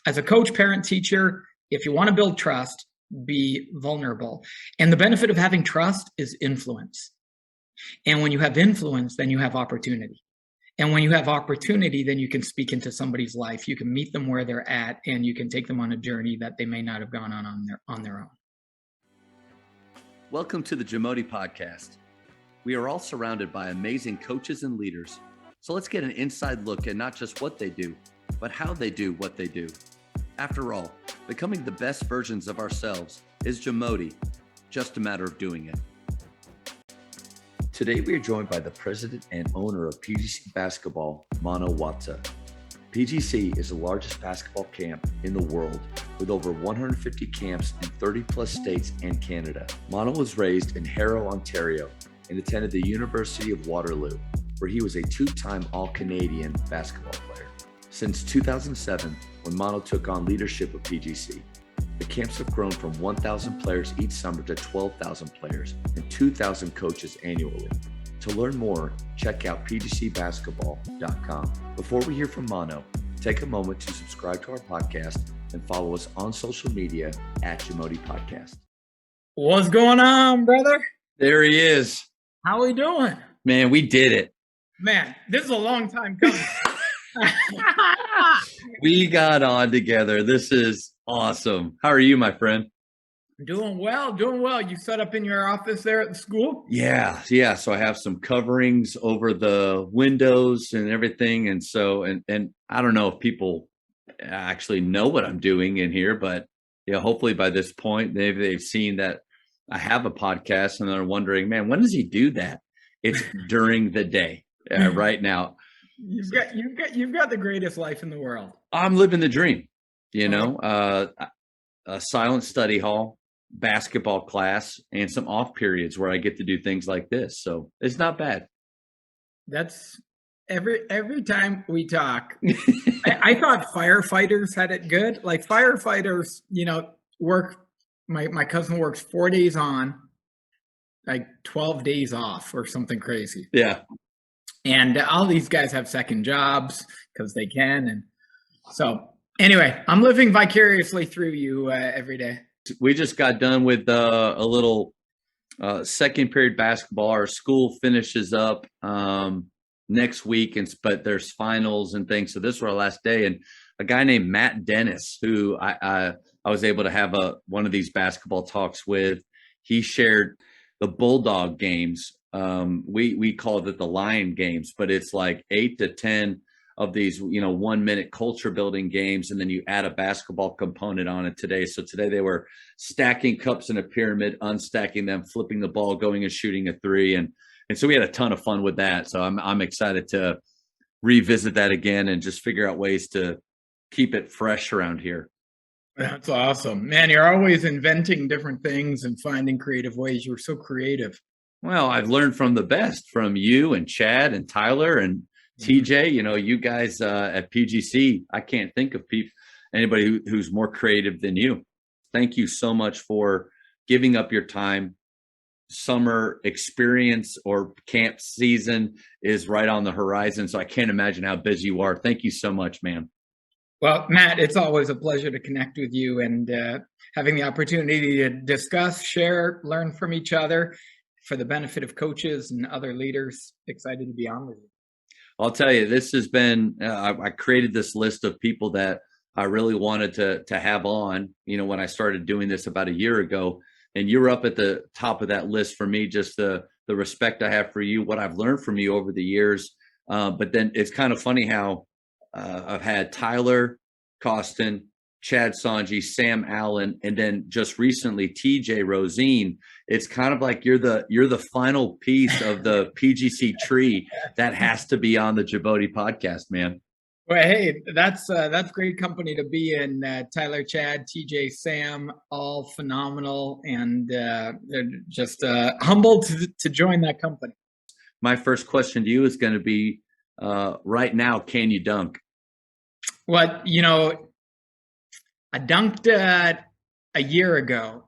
as a coach, parent, teacher, if you want to build trust, be vulnerable. And the benefit of having trust is influence. And when you have influence, then you have opportunity. And when you have opportunity, then you can speak into somebody's life. You can meet them where they're at, and you can take them on a journey that they may not have gone on their own. Welcome to the Jamodi Podcast. We are all surrounded by amazing coaches and leaders. So let's get an inside look at not just what they do, but how they do what they do. After all, becoming the best versions of ourselves is Jamodi, just a matter of doing it. Today we are joined by the president and owner of PGC Basketball, Mano Watsa. PGC is the largest basketball camp in the world with over 150 camps in 30 plus states and Canada. Mano was raised in Harrow, Ontario and attended the University of Waterloo, where he was a two-time All-Canadian basketball player. Since 2007, when Mano took on leadership of PGC, the camps have grown from 1,000 players each summer to 12,000 players and 2,000 coaches annually. To learn more, check out pgcbasketball.com. Before we hear from Mano, take a moment to subscribe to our podcast and follow us on social media at Jamodi Podcast. What's going on, brother? There he is. How we doing? Man, we did it. Man, this is a long time coming. We got on together. This is awesome. How are you, my friend? Doing well. You set up in your office there at the school? Yeah. So I have some coverings over the windows and everything. And so, and I don't know if people actually know what I'm doing in here, but hopefully by this point, they've seen that I have a podcast and they're wondering, man, when does he do that? It's during the day right now. You've got the greatest life in the world. I'm living the dream, a silent study hall, basketball class, and some off periods where I get to do things like this. So it's not bad. That's every time we talk. I thought firefighters had it good. Like firefighters, work. My cousin works 4 days on, like 12 days off or something crazy. Yeah. And all these guys have second jobs because they can. And so anyway, I'm living vicariously through you every day. We just got done with a little second period basketball. Our school finishes up next week, but there's finals and things. So this was our last day. And a guy named Matt Dennis, who I was able to have one of these basketball talks with, he shared the Bulldog games. We called it the Lion games, but it's like 8 to 10 of these, 1 minute culture building games. And then you add a basketball component on it today. So today they were stacking cups in a pyramid, unstacking them, flipping the ball, going and shooting a three. And so we had a ton of fun with that. So I'm excited to revisit that again and just figure out ways to keep it fresh around here. That's awesome, man. You're always inventing different things and finding creative ways. You're so creative. Well, I've learned from the best, from you and Chad and Tyler and TJ. You guys at PGC, I can't think of anybody who's more creative than you. Thank you so much for giving up your time. Summer experience or camp season is right on the horizon, so I can't imagine how busy you are. Thank you so much, man. Well, Matt, it's always a pleasure to connect with you and having the opportunity to discuss, share, learn from each other for the benefit of coaches and other leaders. Excited to be on with you. I'll tell you, this has been, I created this list of people that I really wanted to have on, when I started doing this about a year ago, and you're up at the top of that list for me, just the respect I have for you, what I've learned from you over the years. But then it's kind of funny how I've had Tyler Costin, Chad Sanji, Sam Allen, and then just recently TJ Rosine. It's kind of like you're the final piece of the PGC tree that has to be on the Jamodi Podcast, man. Well, hey, that's great company to be in. Tyler, Chad, TJ, Sam, all phenomenal, and they're just humbled to join that company. My first question to you is going to be, right now, can you dunk? Well, I dunked a year ago,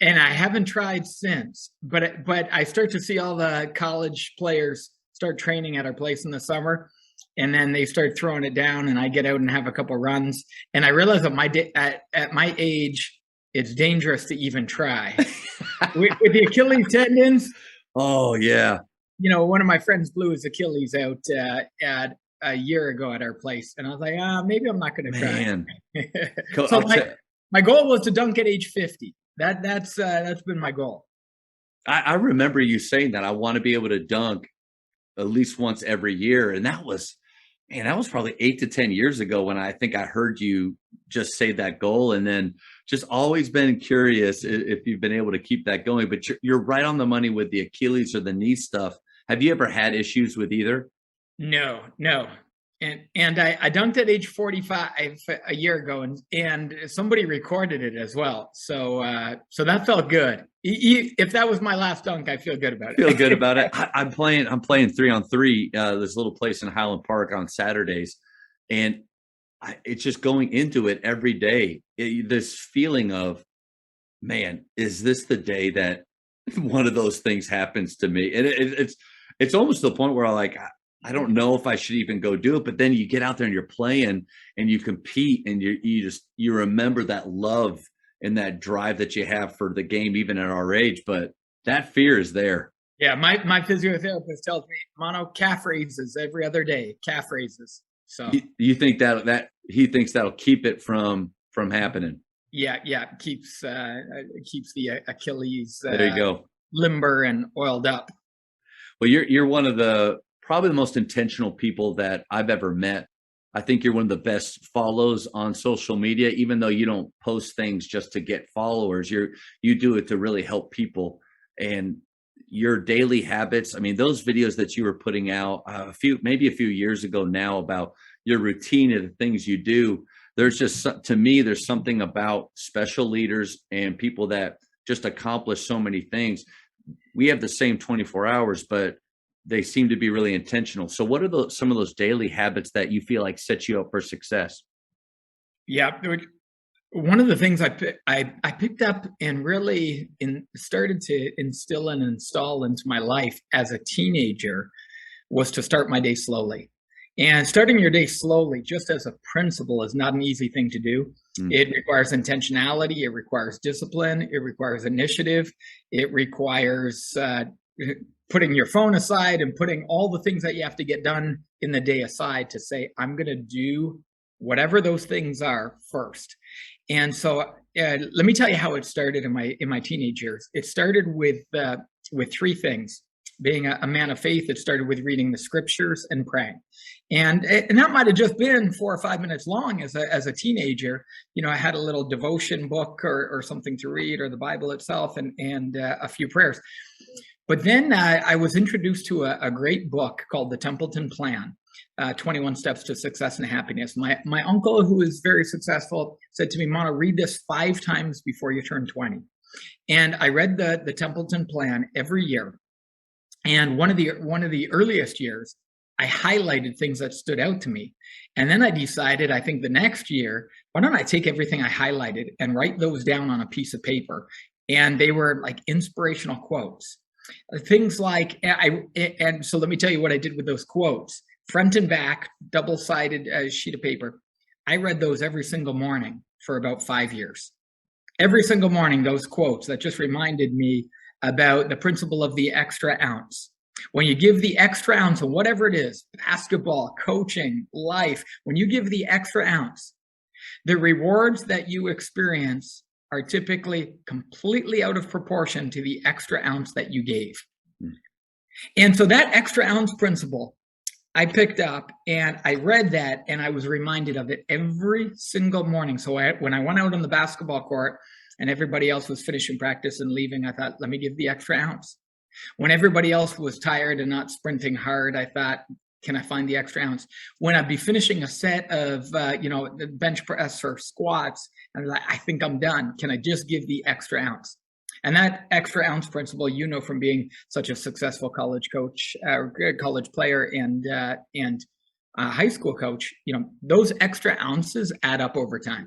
and I haven't tried since. But I start to see all the college players start training at our place in the summer, and then they start throwing it down, and I get out and have a couple runs, and I realize at my age, it's dangerous to even try. With the Achilles tendons. Oh yeah. One of my friends blew his Achilles out at a year ago at our place, and I was like, maybe I'm not going to try. So my goal was to dunk at age 50. That's been my goal. I remember you saying that I want to be able to dunk at least once every year, and that was probably 8 to 10 years ago when I think I heard you just say that goal, and then just always been curious if you've been able to keep that going. But you're right on the money with the Achilles or the knee stuff. Have you ever had issues with either? No. And I dunked at age 45 a year ago, and somebody recorded it as well. So that felt good. If that was my last dunk, I feel good about it. Feel good about it. I'm playing 3-on-3. This little place in Highland Park on Saturdays, and it's just going into it every day. This feeling of, man, is this the day that one of those things happens to me? And it's almost to the point where I don't know if I should even go do it. But then you get out there and you're playing and you compete, and you remember that love and that drive that you have for the game, even at our age. But that fear is there. Yeah, my physiotherapist tells me, Mano, calf raises every other day. Calf raises. So you think that he thinks that'll keep it from happening? Yeah, it keeps the Achilles there you go, limber and oiled up. Well, you're one of probably the most intentional people that I've ever met. I think you're one of the best follows on social media, even though you don't post things just to get followers. You do it to really help people, and your daily habits. I mean, those videos that you were putting out maybe a few years ago now about your routine and the things you do. There's just, to me, there's something about special leaders and people that just accomplish so many things. We have the same 24 hours, but they seem to be really intentional. So what are some of those daily habits that you feel like set you up for success? Yeah. One of the things I picked up and really started to instill and install into my life as a teenager was to start my day slowly. And starting your day slowly, just as a principle, is not an easy thing to do. It requires intentionality. It requires discipline. It requires initiative. It requires putting your phone aside and putting all the things that you have to get done in the day aside to say, I'm going to do whatever those things are first. And so let me tell you how it started in my teenage years. It started with three things. Being a man of faith, it started with reading the scriptures and praying. And that might have just been 4 or 5 minutes long as a teenager. I had a little devotion book or something to read, or the Bible itself, and a few prayers. But then I was introduced to a great book called The Templeton Plan, 21 Steps to Success and Happiness. My uncle, who is very successful, said to me, Mano, read this 5 times before you turn 20. And I read the Templeton Plan every year. And one of the earliest years, I highlighted things that stood out to me. And then I decided, I think the next year, why don't I take everything I highlighted and write those down on a piece of paper? And they were like inspirational quotes. Things like, and so let me tell you what I did with those quotes. Front and back, double-sided sheet of paper. I read those every single morning for about 5 years. Every single morning, those quotes that just reminded me about the principle of the extra ounce. When you give the extra ounce of whatever it is, basketball, coaching, life, when you give the extra ounce, the rewards that you experience are typically completely out of proportion to the extra ounce that you gave. And so that extra ounce principle, I picked up and I read that, and I was reminded of it every single morning. So when I went out on the basketball court and everybody else was finishing practice and leaving, I thought, let me give the extra ounce. When everybody else was tired and not sprinting hard, I thought, can I find the extra ounce? When I'd be finishing a set of, the bench press or squats, and I'm like, I think I'm done. Can I just give the extra ounce? And that extra ounce principle, from being such a successful college coach, college player, and high school coach, those extra ounces add up over time.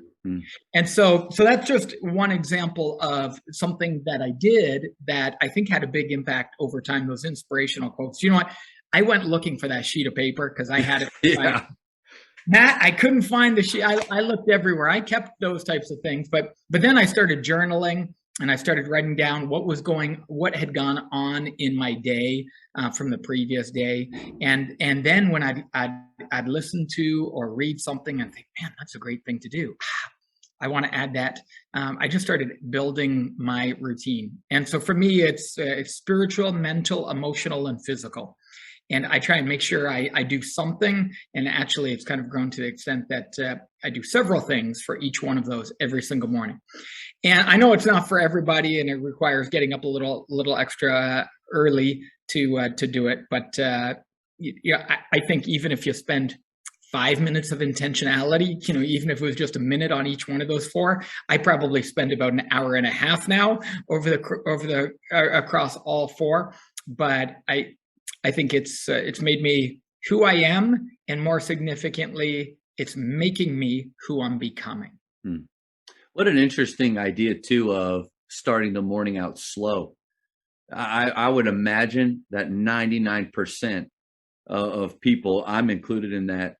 And so that's just one example of something that I did that I think had a big impact over time, those inspirational quotes. You know what? I went looking for that sheet of paper because I had it. Yeah. Matt, I couldn't find the sheet. I looked everywhere. I kept those types of things, but then I started journaling and I started writing down what had gone on in my day from the previous day, and then when I'd listen to or read something and think, man, that's a great thing to do. I want to add that. I just started building my routine, and so for me, it's spiritual, mental, emotional, and physical. And I try and make sure I do something. And actually, it's kind of grown to the extent that I do several things for each one of those every single morning. And I know it's not for everybody, and it requires getting up a little extra early to do it. But yeah, I think even if you spend 5 minutes of intentionality, even if it was just a minute on each one of those four, I probably spend about an hour and a half now across all four. But I think it's made me who I am, and more significantly, it's making me who I'm becoming. What an interesting idea too of starting the morning out slow. I would imagine that 99% of people, I'm included in that,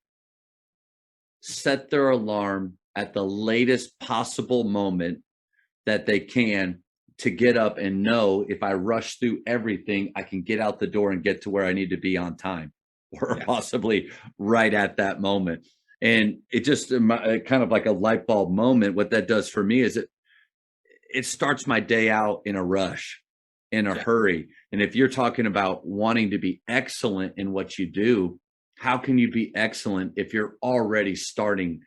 set their alarm at the latest possible moment that they can to get up and know if I rush through everything, I can get out the door and get to where I need to be on time, or possibly right at that moment. And it just kind of like a light bulb moment. What that does for me is it starts my day out in a rush, in a hurry. And if you're talking about wanting to be excellent in what you do, how can you be excellent if you're already starting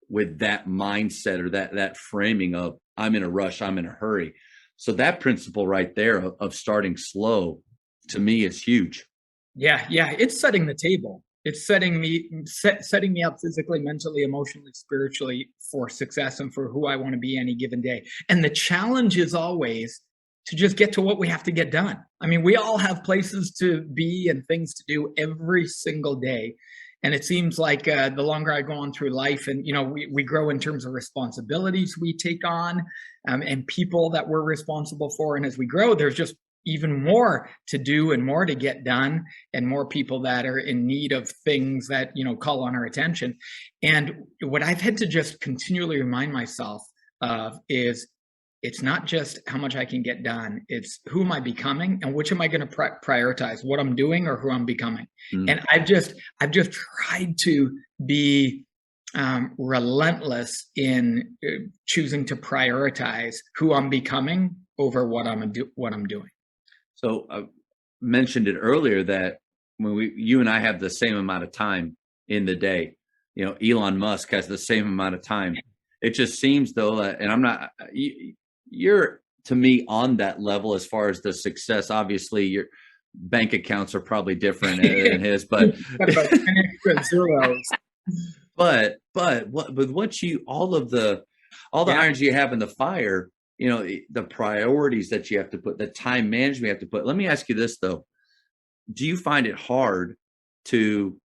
with that mindset or that framing of I'm in a rush, I'm in a hurry? So that principle right there of starting slow, to me, is huge. Yeah, it's setting the table. It's setting me up physically, mentally, emotionally, spiritually for success and for who I want to be any given day. And the challenge is always to just get to what we have to get done. I mean, we all have places to be and things to do every single day. And it seems like the longer I go on through life, and we grow in terms of responsibilities we take on, and people that we're responsible for. And as we grow, there's just even more to do and more to get done, and more people that are in need of things that call on our attention. And what I've had to just continually remind myself of is, it's not just how much I can get done. It's who am I becoming, and which am I going to prioritize, what I'm doing or who I'm becoming. And I've just tried to be relentless in choosing to prioritize who I'm becoming over what I'm doing. So I mentioned it earlier that when you and I have the same amount of time in the day, Elon Musk has the same amount of time. It just seems though, and I'm not, you're to me on that level as far as the success. Obviously your bank accounts are probably different than his, but about 10 extra zeros. but what all the irons you have in the fire, the priorities that you have to put, the time management you have to put. Let me ask you this though. Do you find it hard to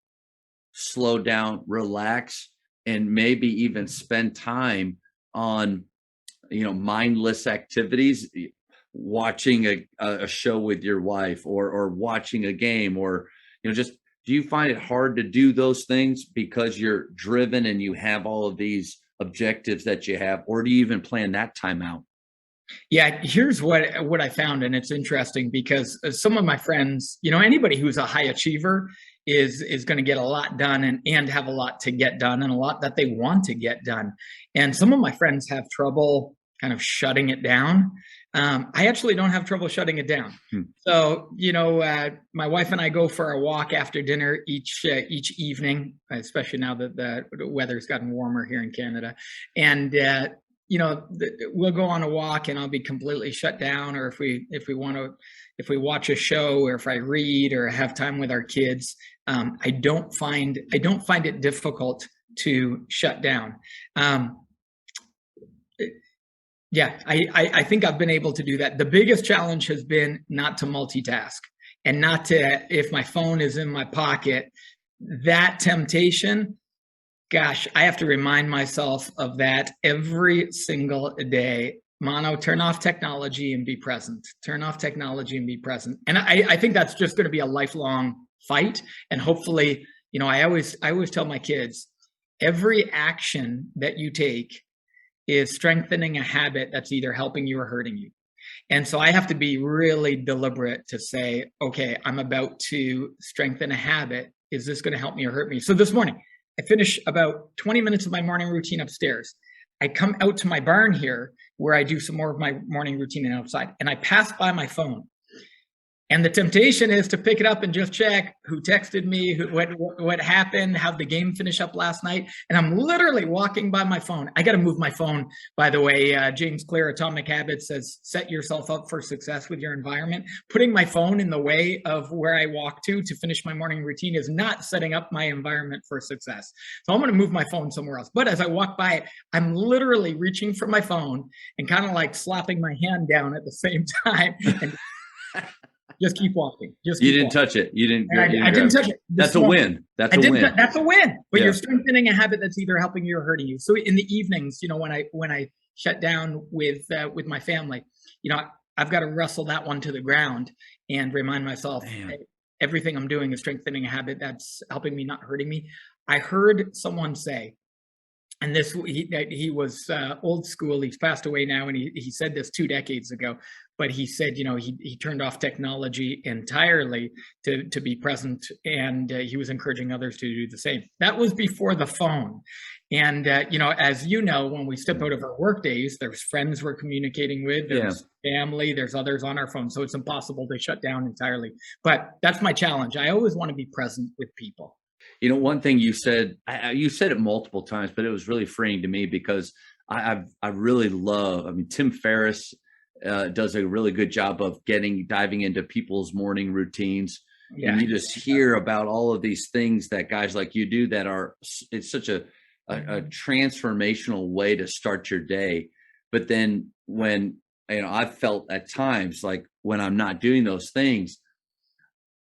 slow down, relax, and maybe even spend time on, mindless activities, watching a show with your wife, or watching a game, or, just, do you find it hard to do those things because you're driven and you have all of these objectives that you have, or do you even plan that time out? Yeah, here's what I found, and it's interesting because some of my friends, anybody who's a high achiever is going to get a lot done, and have a lot to get done, and a lot that they want to get done. And some of my friends have trouble kind of shutting it down. I actually don't have trouble shutting it down. So, my wife and I go for a walk after dinner each evening, especially now that the weather's gotten warmer here in Canada. And we'll go on a walk, and I'll be completely shut down. Or if we watch a show, or if I read, or have time with our kids, I don't find it difficult to shut down. I think I've been able to do that. The biggest challenge has been not to multitask, and not to, if my phone is in my pocket, that temptation. Gosh, I have to remind myself of that every single day. Mano, turn off technology and be present. Turn off technology and be present. And I think that's just going to be a lifelong fight. And hopefully, I always tell my kids, every action that you take is strengthening a habit that's either helping you or hurting you. And so I have to be really deliberate to say, okay, I'm about to strengthen a habit. Is this going to help me or hurt me? So this morning, I finish about 20 minutes of my morning routine upstairs. I come out to my barn here where I do some more of my morning routine and outside, and I pass by my phone. And the temptation is to pick it up and just check who texted me, what happened, how'd the game finish up last night. And I'm literally walking by my phone. I got to move my phone, by the way. James Clear, Atomic Habits, says, set yourself up for success with your environment. Putting my phone in the way of where I walk to finish my morning routine is not setting up my environment for success. So I'm going to move my phone somewhere else. But as I walk by it, I'm literally reaching for my phone and kind of like slapping my hand down at the same time. And just keep walking. You didn't touch it. You didn't. I didn't touch it. That's a win. That's a win. That's a win. But you're strengthening a habit that's either helping you or hurting you. So in the evenings, when I shut down with my family, I've got to wrestle that one to the ground and remind myself, hey, everything I'm doing is strengthening a habit that's helping me, not hurting me. I heard someone say, and he was old school. He's passed away now, and he said this 2 decades ago. But he said, he turned off technology entirely to be present, and he was encouraging others to do the same. That was before the phone. And, as you know, when we step out of our work days, there's friends we're communicating with, there's family, there's others on our phone. So it's impossible to shut down entirely. But that's my challenge. I always want to be present with people. One thing you said it multiple times, but it was really freeing to me because I really love, Tim Ferriss does a really good job of diving into people's morning routines. Yeah. And you just hear about all of these things that guys like you do it's such a transformational way to start your day. But then when, I've felt at times like when I'm not doing those things,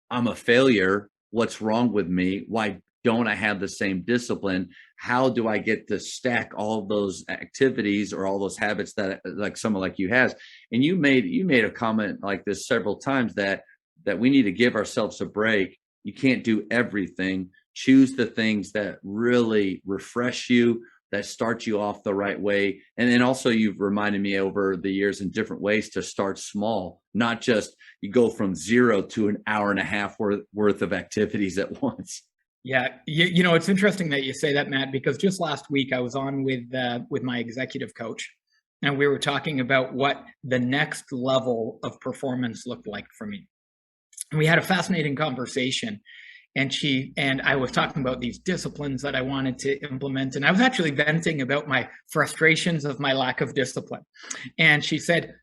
I'm a failure. What's wrong with me? Why don't I have the same discipline? How do I get to stack all of those activities or all those habits that like someone like you has? And you made a comment like this several times that we need to give ourselves a break. You can't do everything. Choose the things that really refresh you, that start you off the right way. And then also you've reminded me over the years in different ways to start small, not just you go from 0 to an hour and a half worth of activities at once. Yeah. It's interesting that you say that, Matt, because just last week I was on with my executive coach, and we were talking about what the next level of performance looked like for me. And we had a fascinating conversation, and I was talking about these disciplines that I wanted to implement. And I was actually venting about my frustrations of my lack of discipline. And she said,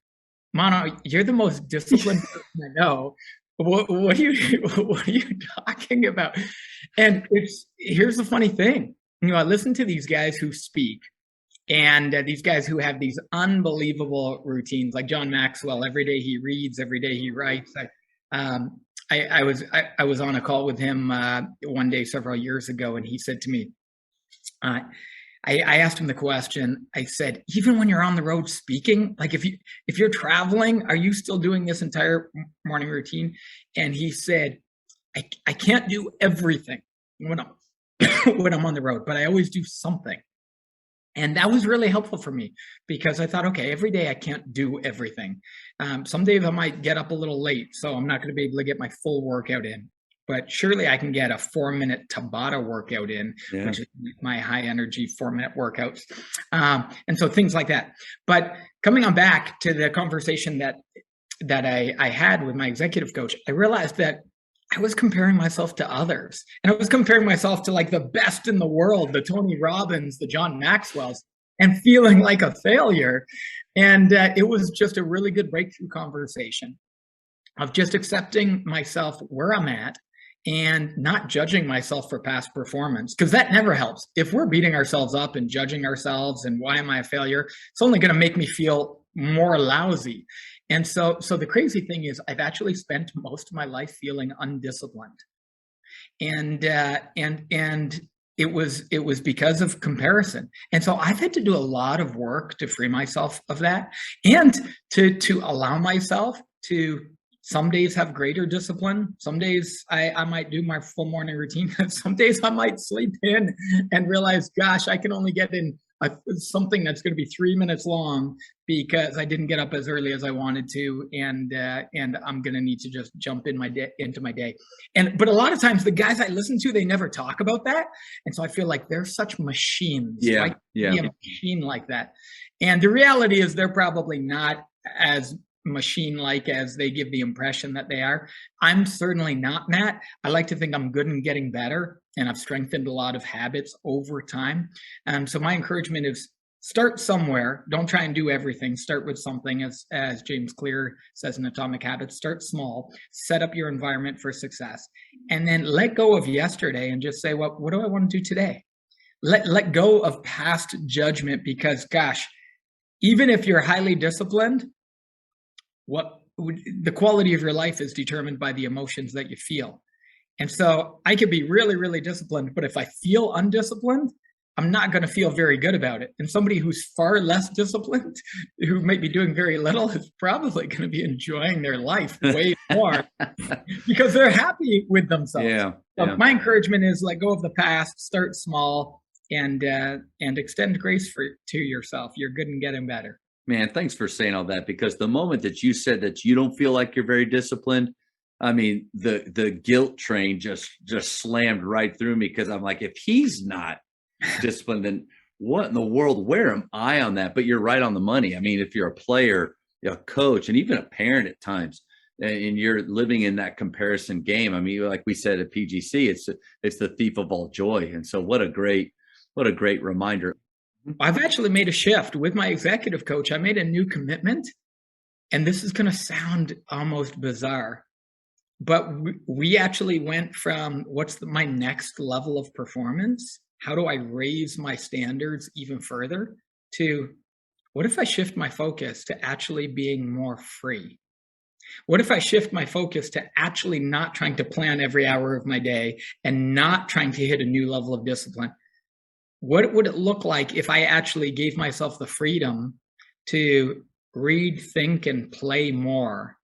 Mano, you're the most disciplined person I know. What are you talking about? And here's the funny thing. I listen to these guys who speak, and these guys who have these unbelievable routines, like John Maxwell. Every day he reads, every day he writes. I was on a call with him one day several years ago, and he said to me, I asked him the question. I said, even when you're on the road speaking, like if you're traveling, are you still doing this entire morning routine? And he said, I can't do everything when I'm on the road, but I always do something. And that was really helpful for me because I thought, okay, every day I can't do everything. Some days I might get up a little late, so I'm not going to be able to get my full workout in. But surely I can get a 4-minute Tabata workout in, which is my high energy 4-minute workouts. And so things like that. But coming on back to the conversation that I had with my executive coach, I realized that I was comparing myself to others. And I was comparing myself to like the best in the world, the Tony Robbins, the John Maxwells, and feeling like a failure. And it was just a really good breakthrough conversation of just accepting myself where I'm at and not judging myself for past performance, because that never helps. If we're beating ourselves up and judging ourselves and why am I a failure, it's only going to make me feel more lousy. And so the crazy thing is I've actually spent most of my life feeling undisciplined. And it was because of comparison. And so I've had to do a lot of work to free myself of that and to allow myself to Some days have greater discipline. Some days I might do my full morning routine. Some days I might sleep in and realize, gosh, I can only get in something that's going to be 3 minutes long because I didn't get up as early as I wanted to, and I'm going to need to just jump in into my day. But a lot of times the guys I listen to, they never talk about that, and so I feel like they're such machines. Yeah, yeah. Be a machine like that, and the reality is they're probably not as machine-like as they give the impression that they are. I'm certainly not, Matt. I like to think I'm good and getting better, and I've strengthened a lot of habits over time. So my encouragement is start somewhere. Don't try and do everything. Start with something, as James Clear says in Atomic Habits. Start small. Set up your environment for success, and then let go of yesterday and just say, well, what do I want to do today? Let go of past judgment, because, gosh, even if you're highly disciplined, the quality of your life is determined by the emotions that you feel. And so I could be really, really disciplined, but if I feel undisciplined, I'm not going to feel very good about it. And somebody who's far less disciplined, who might be doing very little, is probably going to be enjoying their life way more because they're happy with themselves. Yeah, so yeah. My encouragement is let go of the past, start small, and extend grace to yourself. You're good and getting better. Man, thanks for saying all that, because the moment that you said that you don't feel like you're very disciplined, I mean, the guilt train just slammed right through me, because I'm like, if he's not disciplined, then what in the world, where am I on that? But you're right on the money. I mean, if you're a player, a coach, and even a parent at times, and you're living in that comparison game, I mean, like we said at PGC, it's the thief of all joy. And so what a great reminder. I've actually made a shift with my executive coach. I made a new commitment, and this is going to sound almost bizarre, but we actually went from what's my next level of performance? How do I raise my standards even further? To what if I shift my focus to actually being more free? What if I shift my focus to actually not trying to plan every hour of my day and not trying to hit a new level of discipline? What would it look like if I actually gave myself the freedom to read, think, and play more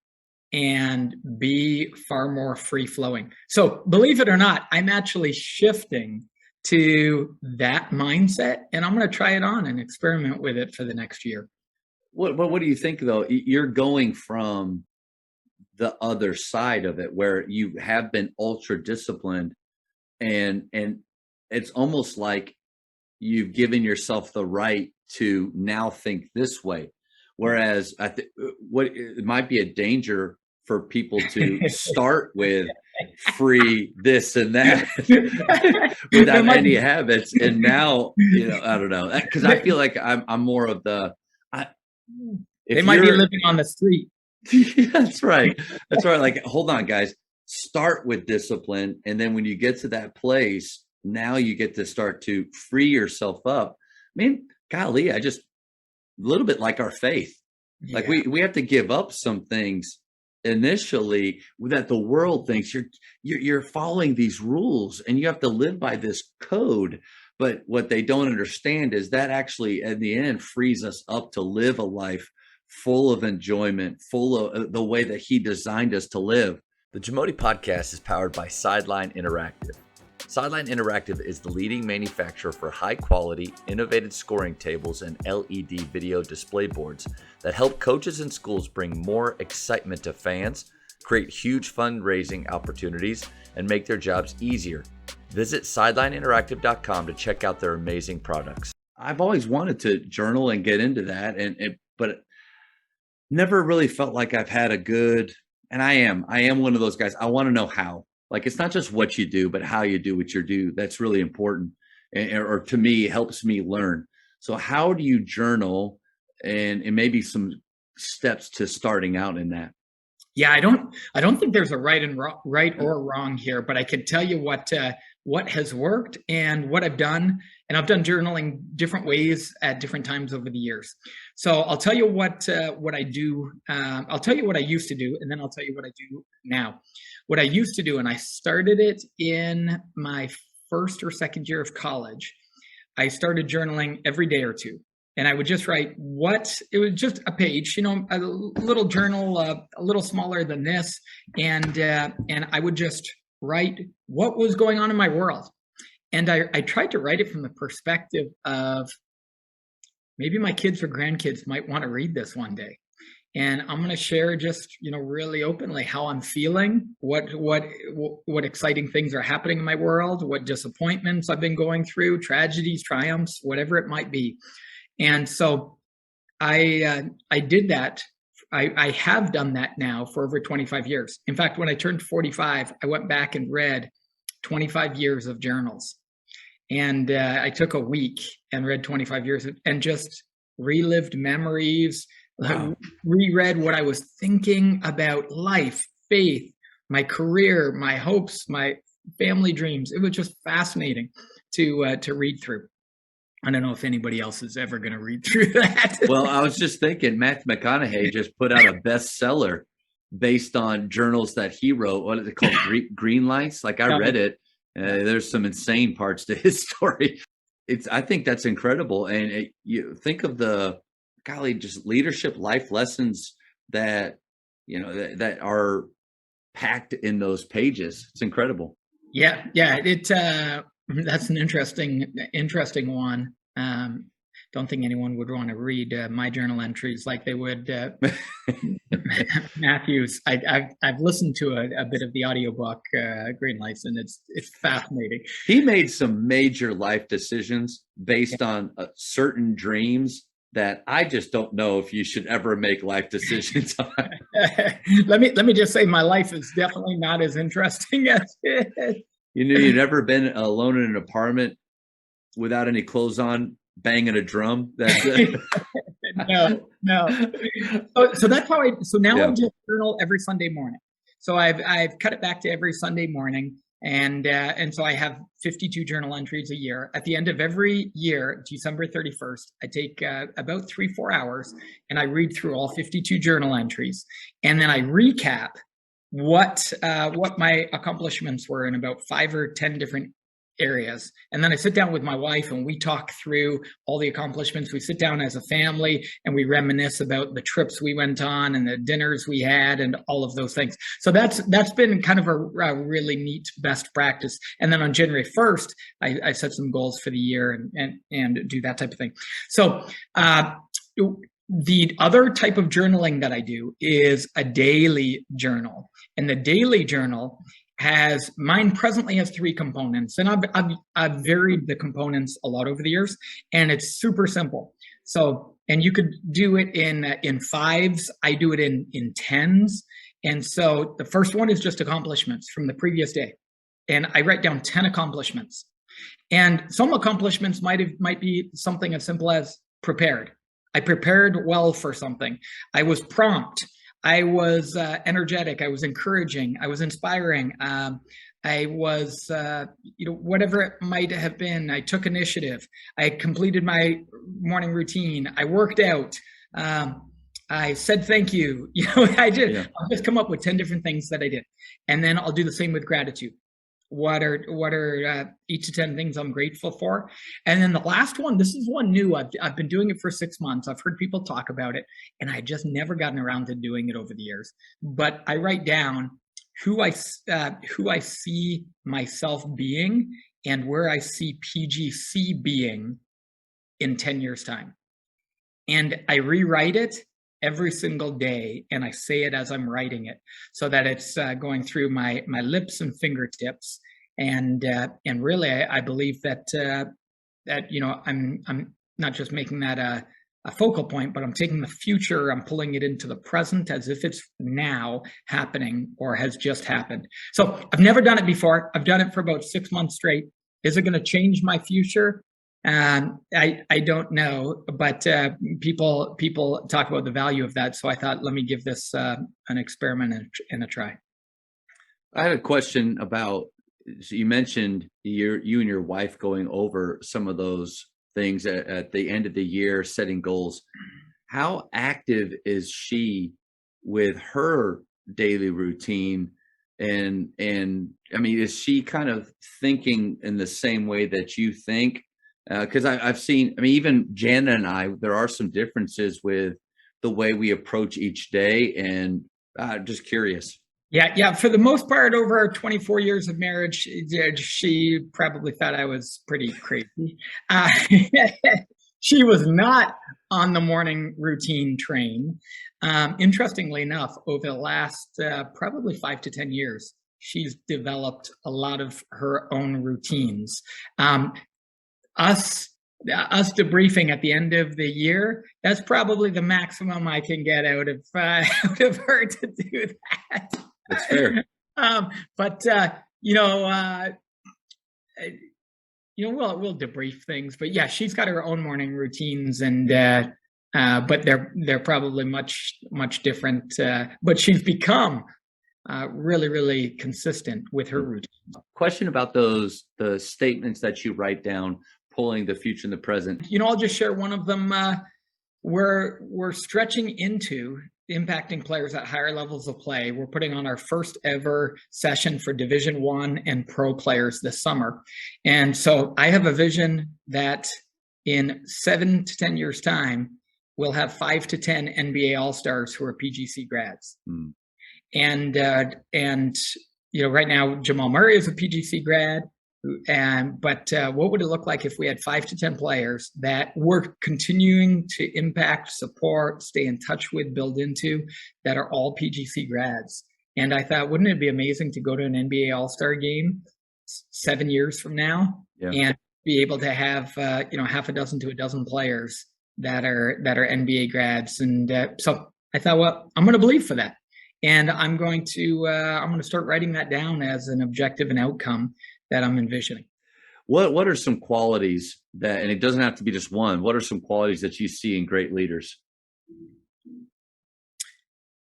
and be far more free flowing? So believe it or not, I'm actually shifting to that mindset, and I'm going to try it on and experiment with it for the next year. What do you think, though? You're going from the other side of it, where you have been ultra disciplined, and it's almost like you've given yourself the right to now think this way. Whereas it might be a danger for people to start with free this and that without any habits. And now, I don't know, because I feel like I'm more of they might be living on the street. That's right. That's right. Like, hold on, guys, start with discipline. And then when you get to that place, now you get to start to free yourself up. I mean, golly, a little bit like our faith. Yeah. Like we have to give up some things initially that the world thinks you're following these rules and you have to live by this code. But what they don't understand is that actually at the end frees us up to live a life full of enjoyment, full of the way that he designed us to live. The Jamodi podcast is powered by Sideline Interactive. Sideline Interactive is the leading manufacturer for high-quality, innovative scoring tables and LED video display boards that help coaches and schools bring more excitement to fans, create huge fundraising opportunities, and make their jobs easier. Visit sidelineinteractive.com to check out their amazing products. I've always wanted to journal and get into that, but never really felt like I've had a good, and I am one of those guys. I want to know how. Like, it's not just what you do, but how you do what you do. That's really important. Or to me, it helps me learn. So how do you journal, and maybe some steps to starting out in that? Yeah, I don't think there's a right or wrong here, but I can tell you what has worked and what I've done. And I've done journaling different ways at different times over the years. So I'll tell you what I do. I'll tell you what I used to do, and then I'll tell you what I do now. What I used to do, and I started it in my first or second year of college, I started journaling every day or two. and I would just write it was just a page, a little journal, a little smaller than this. And I would just write what was going on in my world. And I tried to write it from the perspective of maybe my kids or grandkids might want to read this one day. And I'm going to share just, really openly how I'm feeling, what exciting things are happening in my world, what disappointments I've been going through, tragedies, triumphs, whatever it might be. And so I did that. I have done that now for over 25 years. In fact, when I turned 45, I went back and read 25 years of journals. And I took a week and read 25 years and just relived memories, reread what I was thinking about life, faith, my career, my hopes, my family dreams. It was just fascinating to read through. I don't know if anybody else is ever going to read through that. Well, I was just thinking, Matthew McConaughey just put out a bestseller based on journals that he wrote. What is it called? Green Lights? Like, I read it. There's some insane parts to his story. I think that's incredible. And you think of just leadership life lessons that, that are packed in those pages. It's incredible. Yeah. That's an interesting one. Don't think anyone would want to read my journal entries like they would Matthew's. I've listened to a bit of the audiobook Green Lights, and it's fascinating. He made some major life decisions based on certain dreams that I just don't know if you should ever make life decisions on. Let me just say, my life is definitely not as interesting as it. You've never been alone in an apartment without any clothes on, banging a drum? No. So that's how I just journal every Sunday morning. So I've cut it back to every Sunday morning. And so I have 52 journal entries a year. At the end of every year, December 31st, I take about 3-4 hours and I read through all 52 journal entries. And then I recap what my accomplishments were in about 5 or 10 different areas. And then I sit down with my wife and we talk through all the accomplishments. We sit down as a family and we reminisce about the trips we went on and the dinners we had and all of those things. So that's been kind of a really neat best practice. And then on January 1st, I set some goals for the year and do that type of thing. So the other type of journaling that I do is a daily journal. And the daily journal mine presently has 3 components, and I've varied the components a lot over the years, and it's super simple. So, and you could do it in 5s. I do it in 10s. And so the first one is just accomplishments from the previous day. And I write down 10 accomplishments. And some accomplishments might be something as simple as prepared. I prepared well for something. I was prompt. I was energetic. I was encouraging. I was inspiring. I was, whatever it might have been. I took initiative. I completed my morning routine. I worked out. I said thank you. I'll just come up with 10 different things that I did, and then I'll do the same with gratitude. What are each of 10 things I'm grateful for? And then the last one, this is one new. I've been doing it for 6 months. I've heard people talk about it, and I just never gotten around to doing it over the years. But I write down who I see myself being and where I see PGC being in 10 years' time. And I rewrite it every single day, and I say it as I'm writing it, so that it's going through my lips and fingertips. And really, I believe that I'm not just making that a focal point, but I'm taking the future, I'm pulling it into the present as if it's now happening or has just happened. So I've never done it before. I've done it for about 6 months straight. Is it going to change my future? I don't know, but people talk about the value of that. So I thought, let me give this an experiment and a try. I had a question about, so you mentioned you and your wife going over some of those things at the end of the year, setting goals. How active is she with her daily routine? And I mean, is she kind of thinking in the same way that you think? Because I've seen, I mean, even Jana and I, there are some differences with the way we approach each day, and just curious. Yeah. For the most part, over our 24 years of marriage, she probably thought I was pretty crazy. Uh, she was not on the morning routine train. Interestingly enough, over the last probably 5 to 10 years, she's developed a lot of her own routines. Us us debriefing at the end of the year, that's probably the maximum I can get out of out of her to do that. That's fair. But you know, we'll debrief things. But yeah, she's got her own morning routines, and but they're probably much different. But she's become really consistent with her routine. Question about the statements that you write down, pulling the future and the present. I'll just share one of them. We're stretching into impacting players at higher levels of play. We're putting on our first ever session for Division I and pro players this summer. And so I have a vision that in 7 to 10 years time, we'll have 5 to 10 NBA All-Stars who are PGC grads. And right now Jamal Murray is a PGC grad. But what would it look like if we had 5 to 10 players that we're continuing to impact, support, stay in touch with, build into, that are all PGC grads? And I thought, wouldn't it be amazing to go to an NBA All-Star game 7 years from now and be able to have half a dozen to a dozen players that are NBA grads? And so I thought, well, I'm going to believe for that, and I'm going to start writing that down as an objective and outcome that I'm envisioning. What are some qualities that, and it doesn't have to be just one, what are some qualities that you see in great leaders?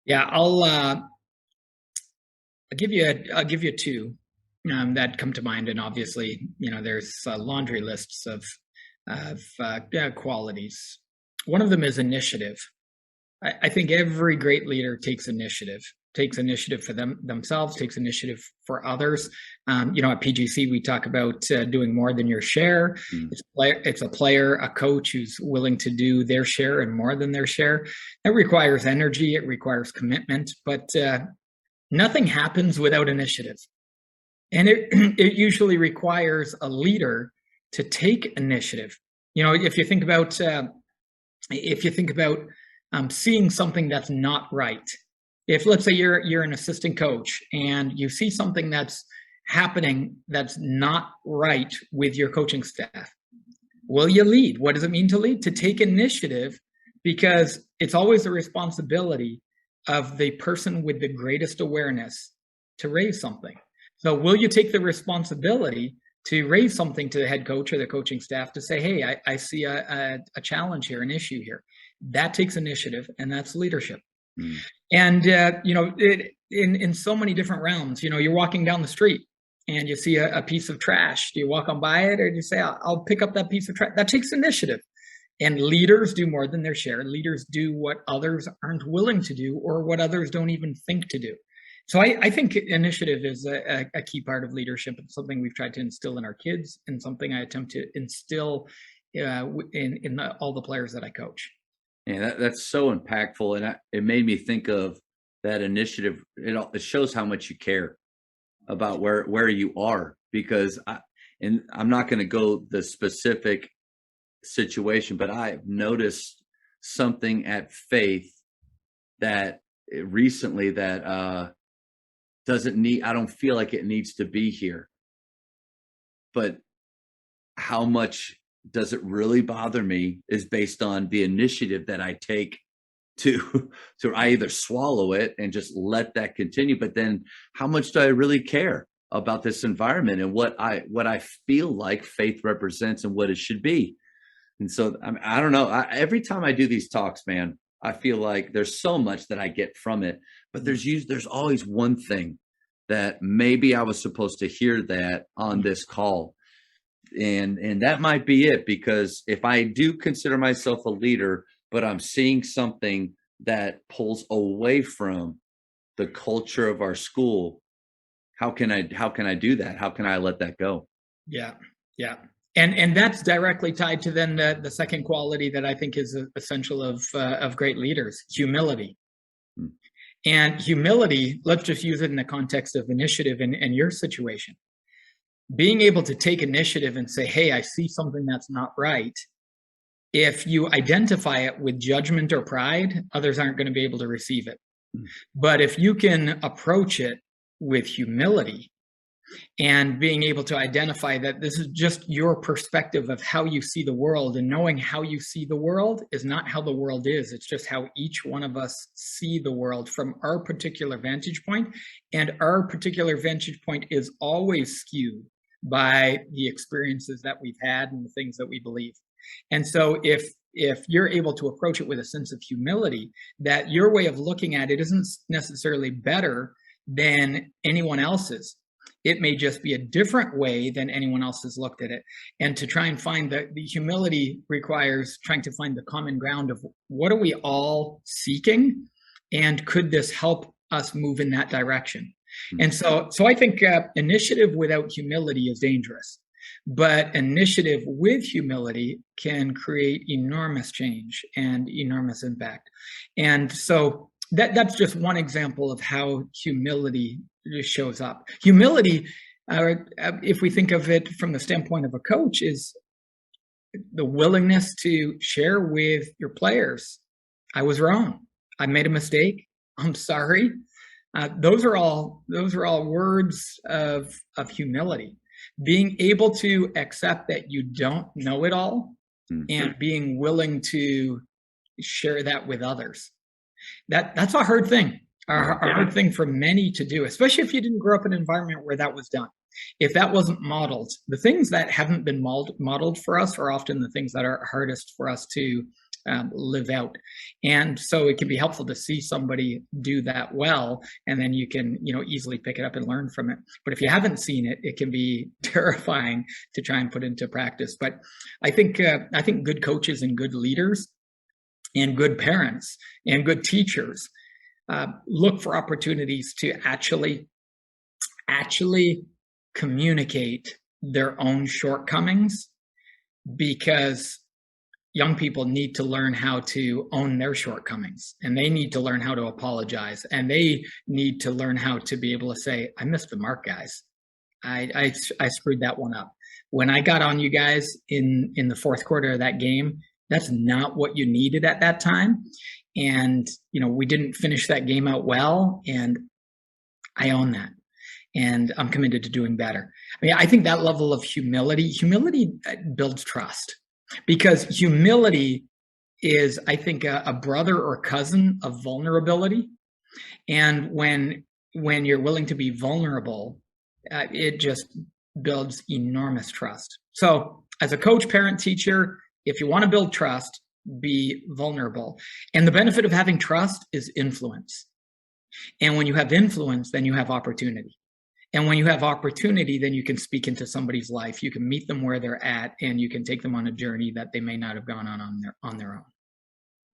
Yeah, I'll give you two that come to mind, and obviously, there's laundry lists of qualities. One of them is initiative. I think every great leader takes initiative for themselves, takes initiative for others. At PGC, we talk about doing more than your share. It's a player, a coach who's willing to do their share and more than their share. It requires energy. It requires commitment, but nothing happens without initiative. And it usually requires a leader to take initiative. If you think about seeing something that's not right. If, let's say, you're an assistant coach and you see something that's happening that's not right with your coaching staff, will you lead? What does it mean to lead? To take initiative, because it's always the responsibility of the person with the greatest awareness to raise something. So will you take the responsibility to raise something to the head coach or the coaching staff to say, hey, I see a challenge here, an issue here? That takes initiative, and that's leadership. And, in so many different realms, you're walking down the street and you see a piece of trash. Do you walk on by it, or do you say, I'll pick up that piece of trash? That takes initiative. And leaders do more than their share. Leaders do what others aren't willing to do, or what others don't even think to do. So I think initiative is a key part of leadership. It's something we've tried to instill in our kids, and something I attempt to instill in all the players that I coach. Yeah, that's so impactful, and it made me think of that initiative. It shows how much you care about where you are, because I'm not going to go the specific situation, but I've noticed something at Faith that recently that I don't feel like it needs to be here. But how much does it really bother me is based on the initiative that I take to I either swallow it and just let that continue, but then how much do I really care about this environment and what I feel like Faith represents and what it should be? And so I don't know. Every time I do these talks, man, I feel like there's so much that I get from it, but there's always one thing that maybe I was supposed to hear that on this call. And that might be it, because if I do consider myself a leader, but I'm seeing something that pulls away from the culture of our school, how can I do that? How can I let that go? Yeah. And that's directly tied to then the second quality that I think is essential of great leaders: humility. Hmm. And humility, let's just use it in the context of initiative in your situation. Being able to take initiative and say, hey, I see something that's not right. If you identify it with judgment or pride, others aren't going to be able to receive it. But if you can approach it with humility and being able to identify that this is just your perspective of how you see the world, and knowing how you see the world is not how the world is. It's just how each one of us see the world from our particular vantage point. And our particular vantage point is always skewed by the experiences that we've had and the things that we believe. And so if you're able to approach it with a sense of humility, that your way of looking at it isn't necessarily better than anyone else's. It may just be a different way than anyone else has looked at it. And to try and find the humility requires trying to find the common ground of what are we all seeking, and could this help us move in that direction? And so I think initiative without humility is dangerous. But initiative with humility can create enormous change and enormous impact. And so that's just one example of how humility shows up. Humility, if we think of it from the standpoint of a coach, is the willingness to share with your players, I was wrong. I made a mistake. I'm sorry. Those are all words of humility. Being able to accept that you don't know it all, and being willing to share that with others. That's a hard thing, a hard thing for many to do, especially if you didn't grow up in an environment where that was done. If that wasn't modeled, the things that haven't been modeled for us are often the things that are hardest for us to live out. And so it can be helpful to see somebody do that well, and then you can, easily pick it up and learn from it. But if you haven't seen it, it can be terrifying to try and put into practice. But I think good coaches and good leaders and good parents and good teachers look for opportunities to actually communicate their own shortcomings, because young people need to learn how to own their shortcomings, and they need to learn how to apologize, and they need to learn how to be able to say, I missed the mark, guys. I screwed that one up. When I got on you guys in the fourth quarter of that game, that's not what you needed at that time. And, we didn't finish that game out well, and I own that. And I'm committed to doing better. I think that level of humility builds trust. Because humility is, I think, a brother or cousin of vulnerability. And when you're willing to be vulnerable, it just builds enormous trust. So as a coach, parent, teacher, if you want to build trust, be vulnerable. And the benefit of having trust is influence. And when you have influence, then you have opportunity. And when you have opportunity, then you can speak into somebody's life. You can meet them where they're at, and you can take them on a journey that they may not have gone on their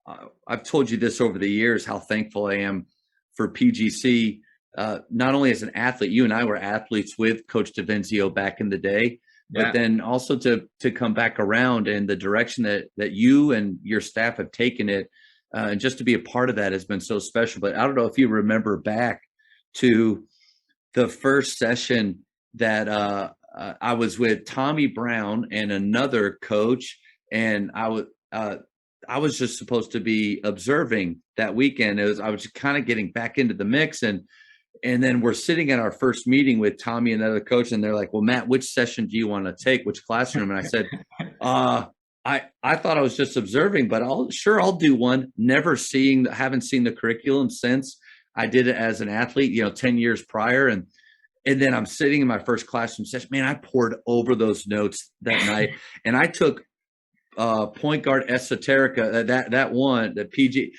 own. I've told you this over the years, how thankful I am for PGC. Not only as an athlete, you and I were athletes with Coach DeVinzio back in the day, but then also to come back around, and the direction that you and your staff have taken it, and just to be a part of that has been so special. But I don't know if you remember back to the first session that I was with Tommy Brown and another coach, and I was just supposed to be observing that weekend. I was just kind of getting back into the mix, and then we're sitting at our first meeting with Tommy and another coach, and they're like, "Well, Matt, which session do you want to take? Which classroom?" And I said, I thought I was just observing, but I'll do one. Haven't seen the curriculum since I did it as an athlete, 10 years prior. And then I'm sitting in my first classroom session. Man, I poured over those notes that night, and I took point guard esoterica, that PG,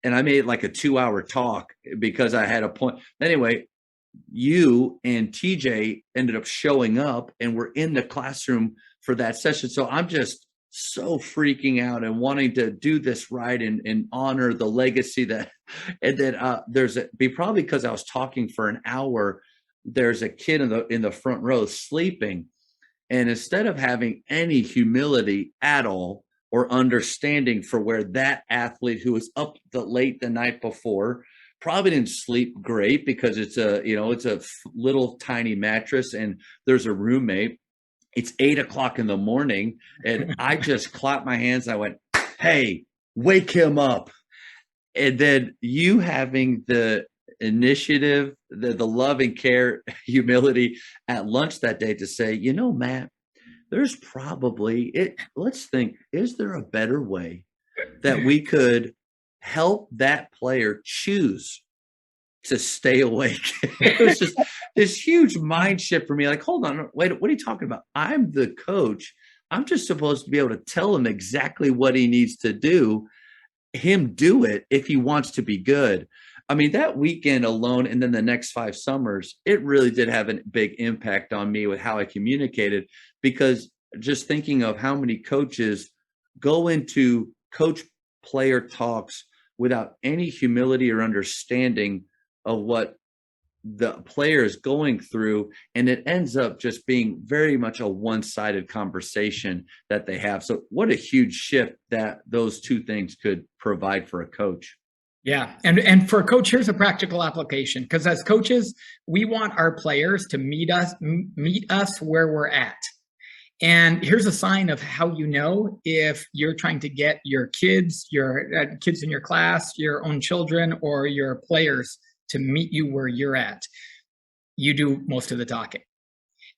and I made like a 2-hour talk because I had a point. Anyway, you and TJ ended up showing up, and we're in the classroom for that session. So I'm just so freaking out and wanting to do this right and honor the legacy that, and then probably because I was talking for an hour, there's a kid in the front row sleeping, And instead of having any humility at all or understanding for where that athlete who was up late the night before probably didn't sleep great because it's a little tiny mattress and there's a roommate. It's 8 o'clock in the morning. And I just clapped my hands. I went, hey, wake him up. And then you having the initiative, the love and care, humility at lunch that day to say, Matt, there's probably let's think, is there a better way that we could help that player choose to stay awake? It was just this huge mind shift for me. Like, hold on, wait, what are you talking about? I'm the coach. I'm just supposed to be able to tell him exactly what he needs to do, him do it if he wants to be good. I mean, that weekend alone and then the next 5 summers, it really did have a big impact on me with how I communicated, because just thinking of how many coaches go into coach player talks without any humility or understanding of what the player is going through, and it ends up just being very much a one-sided conversation that they have. So what a huge shift that those two things could provide for a coach. Yeah. And for a coach, here's a practical application, because as coaches, we want our players to meet us where we're at. And here's a sign of how you know if you're trying to get your kids in your class, your own children, or your players to meet you where you're at. You do most of the talking.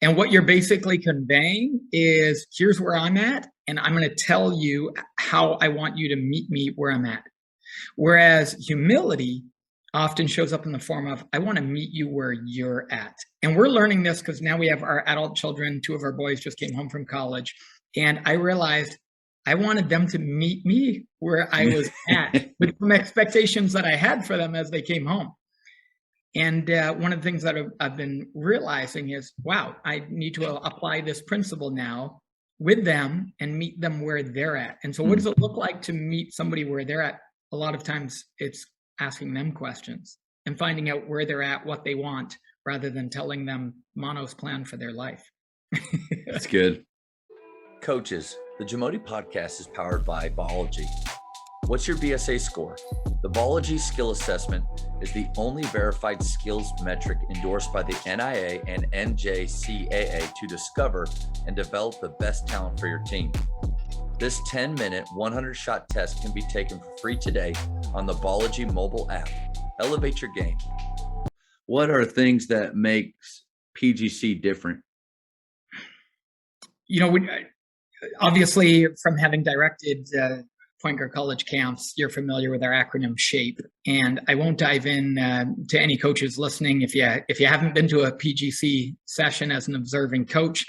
And what you're basically conveying is, here's where I'm at, and I'm going to tell you how I want you to meet me where I'm at. Whereas humility often shows up in the form of, I want to meet you where you're at. And we're learning this because now we have our adult children. 2 of our boys just came home from college. And I realized I wanted them to meet me where I was at with some expectations that I had for them as they came home. And one of the things that I've been realizing is, wow, I need to apply this principle now with them and meet them where they're at. And so what does it look like to meet somebody where they're at? A lot of times it's asking them questions and finding out where they're at, what they want, rather than telling them Mano's plan for their life. That's good. Coaches, the Jamodi podcast is powered by Biology. What's your BSA score? The Biology Skill Assessment is the only verified skills metric endorsed by the NIA and NJCAA to discover and develop the best talent for your team. This 10-minute, 100-shot test can be taken for free today on the Biology mobile app. Elevate your game. What are things that makes PGC different? Obviously, from having directed Point Guard College camps, you're familiar with our acronym SHAPE. And I won't dive in to any coaches listening. If you haven't been to a PGC session as an observing coach,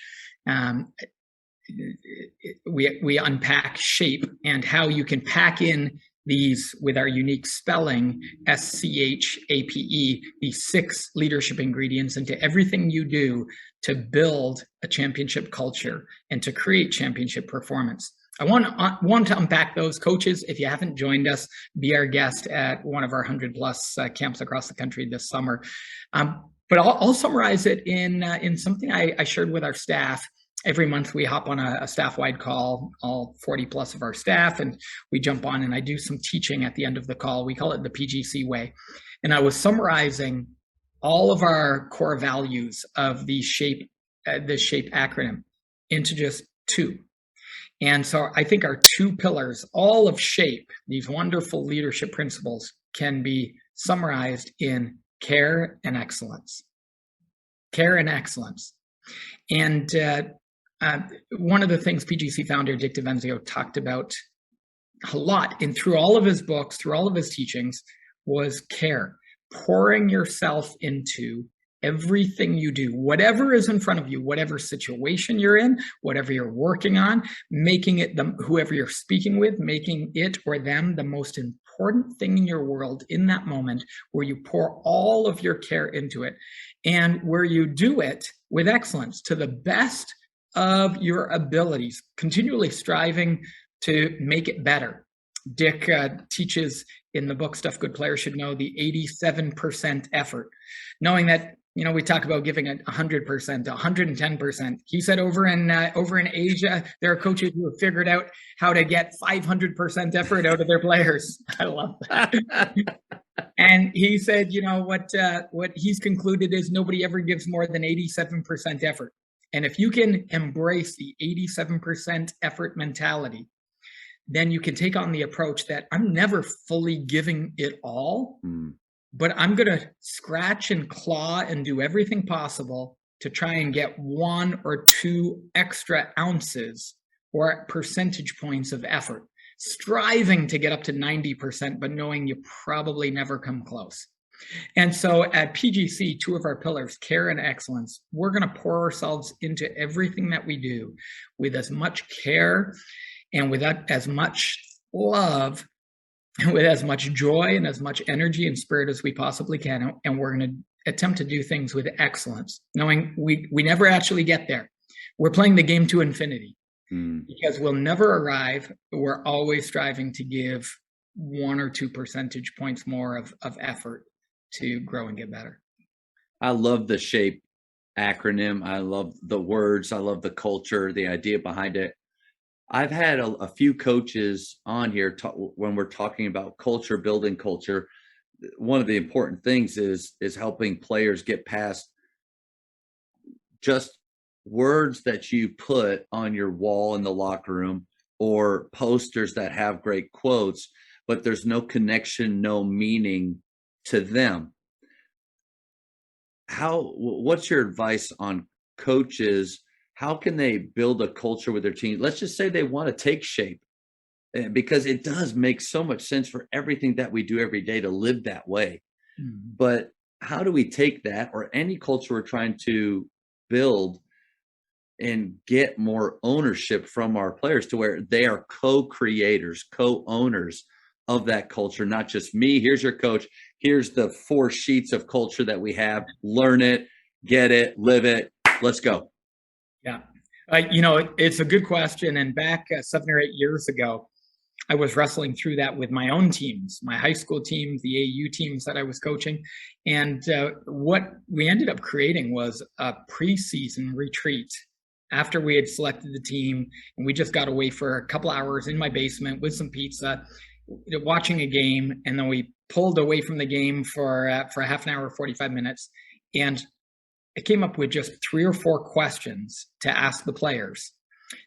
we unpack SHAPE and how you can pack in these with our unique spelling, SCHAPE, these 6 leadership ingredients into everything you do to build a championship culture and to create championship performance. I want to unpack those. Coaches, if you haven't joined us, be our guest at one of our 100+ camps across the country this summer. But I'll summarize it in something I shared with our staff. Every month we hop on a staff-wide call, all 40+ of our staff, and we jump on and I do some teaching at the end of the call. We call it the PGC way. And I was summarizing all of our core values of the SHAPE acronym into just 2. And so I think our 2 pillars, all of SHAPE, these wonderful leadership principles, can be summarized in care and excellence. Care and excellence. And one of the things PGC founder Dick DiVenzio talked about a lot through all of his books, through all of his teachings, was care. Pouring yourself into everything you do, whatever is in front of you, whatever situation you're in, whatever you're working on, making it whoever you're speaking with, making it or them the most important thing in your world in that moment, where you pour all of your care into it and where you do it with excellence to the best of your abilities, continually striving to make it better. Dick teaches in the book Stuff Good Players Should Know the 87% effort, knowing that we talk about giving 100%, 110%. He said over in Asia, there are coaches who have figured out how to get 500% effort out of their players. I love that. And he said, what he's concluded is nobody ever gives more than 87% effort. And if you can embrace the 87% effort mentality, then you can take on the approach that I'm never fully giving it all, but I'm going to scratch and claw and do everything possible to try and get 1 or 2 extra ounces or percentage points of effort, striving to get up to 90%, but knowing you probably never come close. And so at PGC, 2 of our pillars, care and excellence, we're going to pour ourselves into everything that we do with as much care and with as much love and with as much joy and as much energy and spirit as we possibly can. And we're going to attempt to do things with excellence, knowing we never actually get there. We're playing the game to infinity because we'll never arrive. We're always striving to give 1 or 2 percentage points more of effort to grow and get better. I love the SHAPE acronym. I love the words. I love the culture, the idea behind it. I've had a few coaches on here when we're talking about culture, building culture. One of the important things is helping players get past just words that you put on your wall in the locker room or posters that have great quotes, but there's no connection, no meaning to them. What's your advice on coaches? How can they build a culture with their team? Let's just say they want to take SHAPE, because it does make so much sense for everything that we do every day to live that way. But how do we take that or any culture we're trying to build and get more ownership from our players to where they are co-creators, co-owners of that culture, not just me, here's your coach, here's the 4 sheets of culture that we have, learn it, get it, live it, let's go. Yeah. It's a good question. And back 7 or 8 years ago, I was wrestling through that with my own teams, my high school teams, the AU teams that I was coaching. And what we ended up creating was a preseason retreat after we had selected the team. And we just got away for a couple hours in my basement with some pizza, watching a game. And then we pulled away from the game for a half an hour, 45 minutes. And I came up with just 3 or 4 questions to ask the players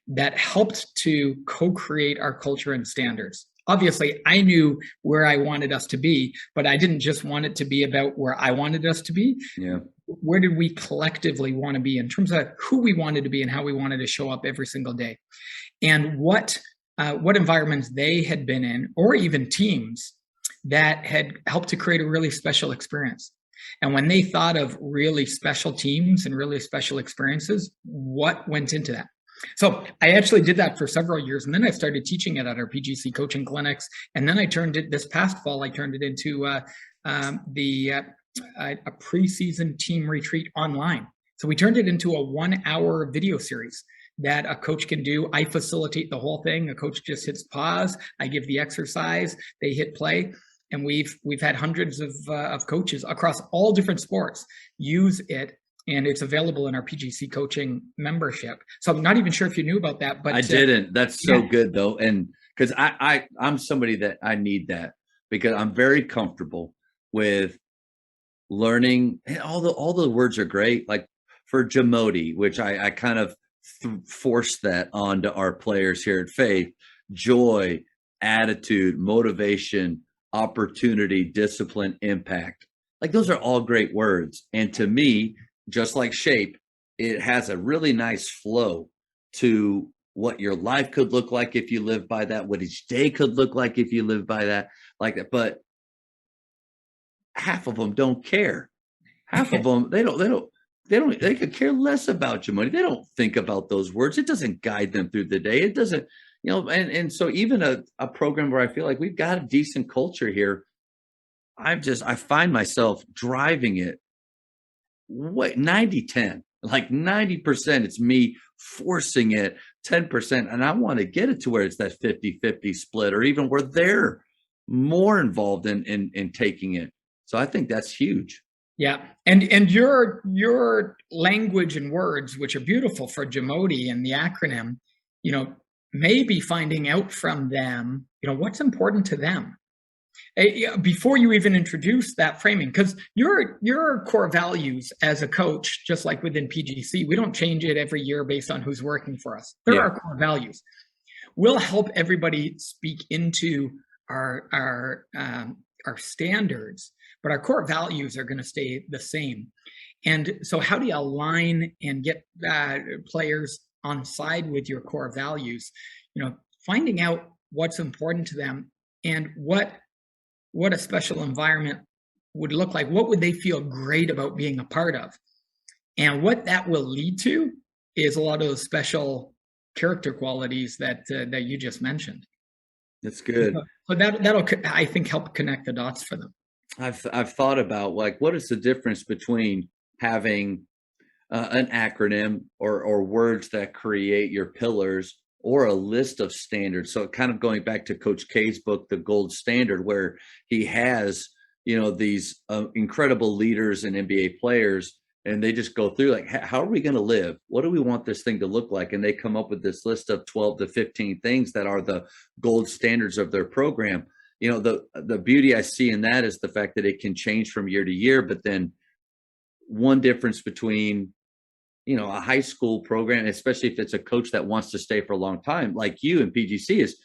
that helped to co-create our culture and standards. Obviously, I knew where I wanted us to be, but I didn't just want it to be about where I wanted us to be. Yeah. Where did we collectively want to be in terms of who we wanted to be and how we wanted to show up every single day, and what environments they had been in, or even teams that had helped to create a really special experience. And when they thought of really special teams and really special experiences, what went into that? So I actually did that for several years. And then I started teaching it at our PGC coaching clinics. And then I turned it this past fall, I turned it into a preseason team retreat online. So we turned it into a 1-hour video series that a coach can do. I facilitate the whole thing. A coach just hits pause. I give the exercise. They hit play. And we've had hundreds of coaches across all different sports use it, and it's available in our PGC coaching membership. So I'm not even sure if you knew about that, but I didn't. That's so good though, and because I'm somebody that I need that, because I'm very comfortable with learning. All the words are great. Like for Jamodi, which I kind of forced that onto our players here at Faith: joy, attitude, motivation, opportunity, discipline, impact. Like those are all great words. And to me, just like SHAPE, it has a really nice flow to what your life could look like if you live by that, what each day could look like if you live by that, like that. But half of them don't care. Half of them, they could care less about your money. They don't think about those words. It doesn't guide them through the day. It doesn't, and so even a program where I feel like we've got a decent culture here, I find myself driving it 90-10, like 90% it's me forcing it, 10%, and I want to get it to where it's that 50-50 split, or even where they're more involved in taking it. So I think that's huge. Yeah. And your language and words, which are beautiful for Jamodi and the acronym, maybe finding out from them, what's important to them. Before you even introduce that framing, because your core values as a coach, just like within PGC, we don't change it every year based on who's working for us. There are core values. We'll help everybody speak into our standards, but our core values are going to stay the same. And so, how do you align and get players on side with your core values? Finding out what's important to them and what a special environment would look like. What would they feel great about being a part of? And what that will lead to is a lot of those special character qualities that you just mentioned. That's good. So that'll, I think, help connect the dots for them. I've thought about, like, what is the difference between having an acronym or words that create your pillars, or a list of standards. So kind of going back to Coach K's book, The Gold Standard, where he has, these incredible leaders and NBA players, and they just go through, like, how are we going to live? What do we want this thing to look like? And they come up with this list of 12 to 15 things that are the gold standards of their program. The beauty I see in that is the fact that it can change from year to year, but then one difference between a high school program, especially if it's a coach that wants to stay for a long time, like you and PGC, is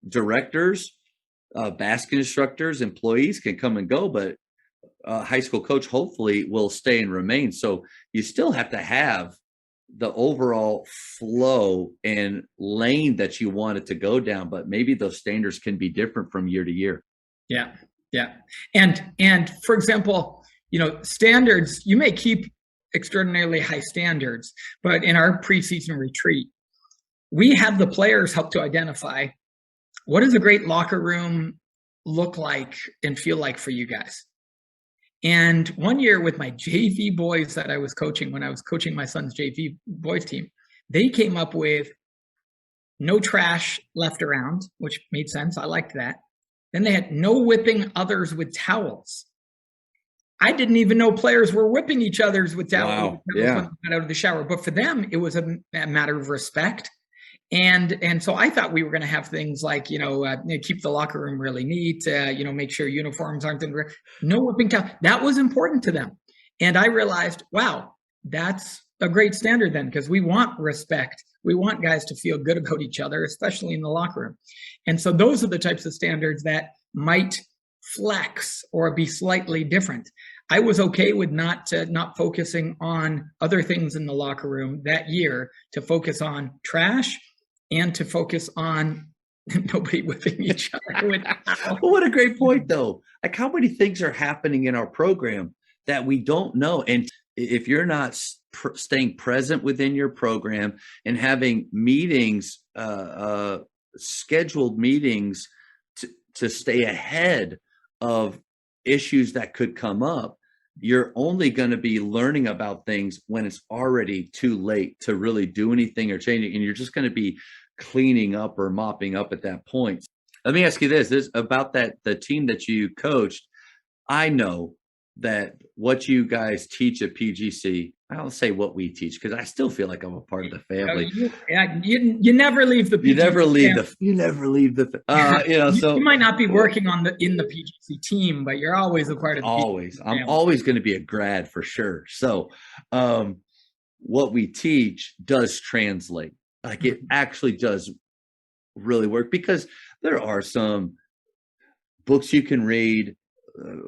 directors, basket instructors, employees can come and go, but a high school coach hopefully will stay and remain. So you still have to have the overall flow and lane that you want it to go down, but maybe those standards can be different from year to year. Yeah. And for example, standards, you may keep extraordinarily high standards, but in our preseason retreat, we have the players help to identify what does a great locker room look like and feel like for you guys. And one year with my JV boys that I was coaching, when I was coaching my son's JV boys team, they came up with no trash left around, which made sense. I liked that. Then they had no whipping others with towels. I didn't even know players were whipping each other's with towels. Wow. Yeah. When they got out of the shower. But for them, it was a matter of respect. And so I thought we were going to have things like, keep the locker room really neat, make sure uniforms aren't in, no whipping towel. That was important to them. And I realized, wow, that's a great standard then, because we want respect. We want guys to feel good about each other, especially in the locker room. And so those are the types of standards that might flex or be slightly different. I was okay with not focusing on other things in the locker room that year, to focus on trash and to focus on nobody whipping each other with. What a great point, though. Like, how many things are happening in our program that we don't know? And if you're not staying present within your program and having meetings, scheduled meetings to stay ahead of issues that could come up, you're only going to be learning about things when it's already too late to really do anything or change it. And you're just going to be cleaning up or mopping up at that point. Let me ask you this about the team that you coached. I know that what you guys teach at PGC, I don't say what we teach, because I still feel like I'm a part of the family. You never leave the PGC. You never leave so you might not be working in the PGC team, but you're always a part of the always. PGC I'm always going to be a grad for sure. So what we teach does translate. Like, it actually does really work, because there are some books you can read,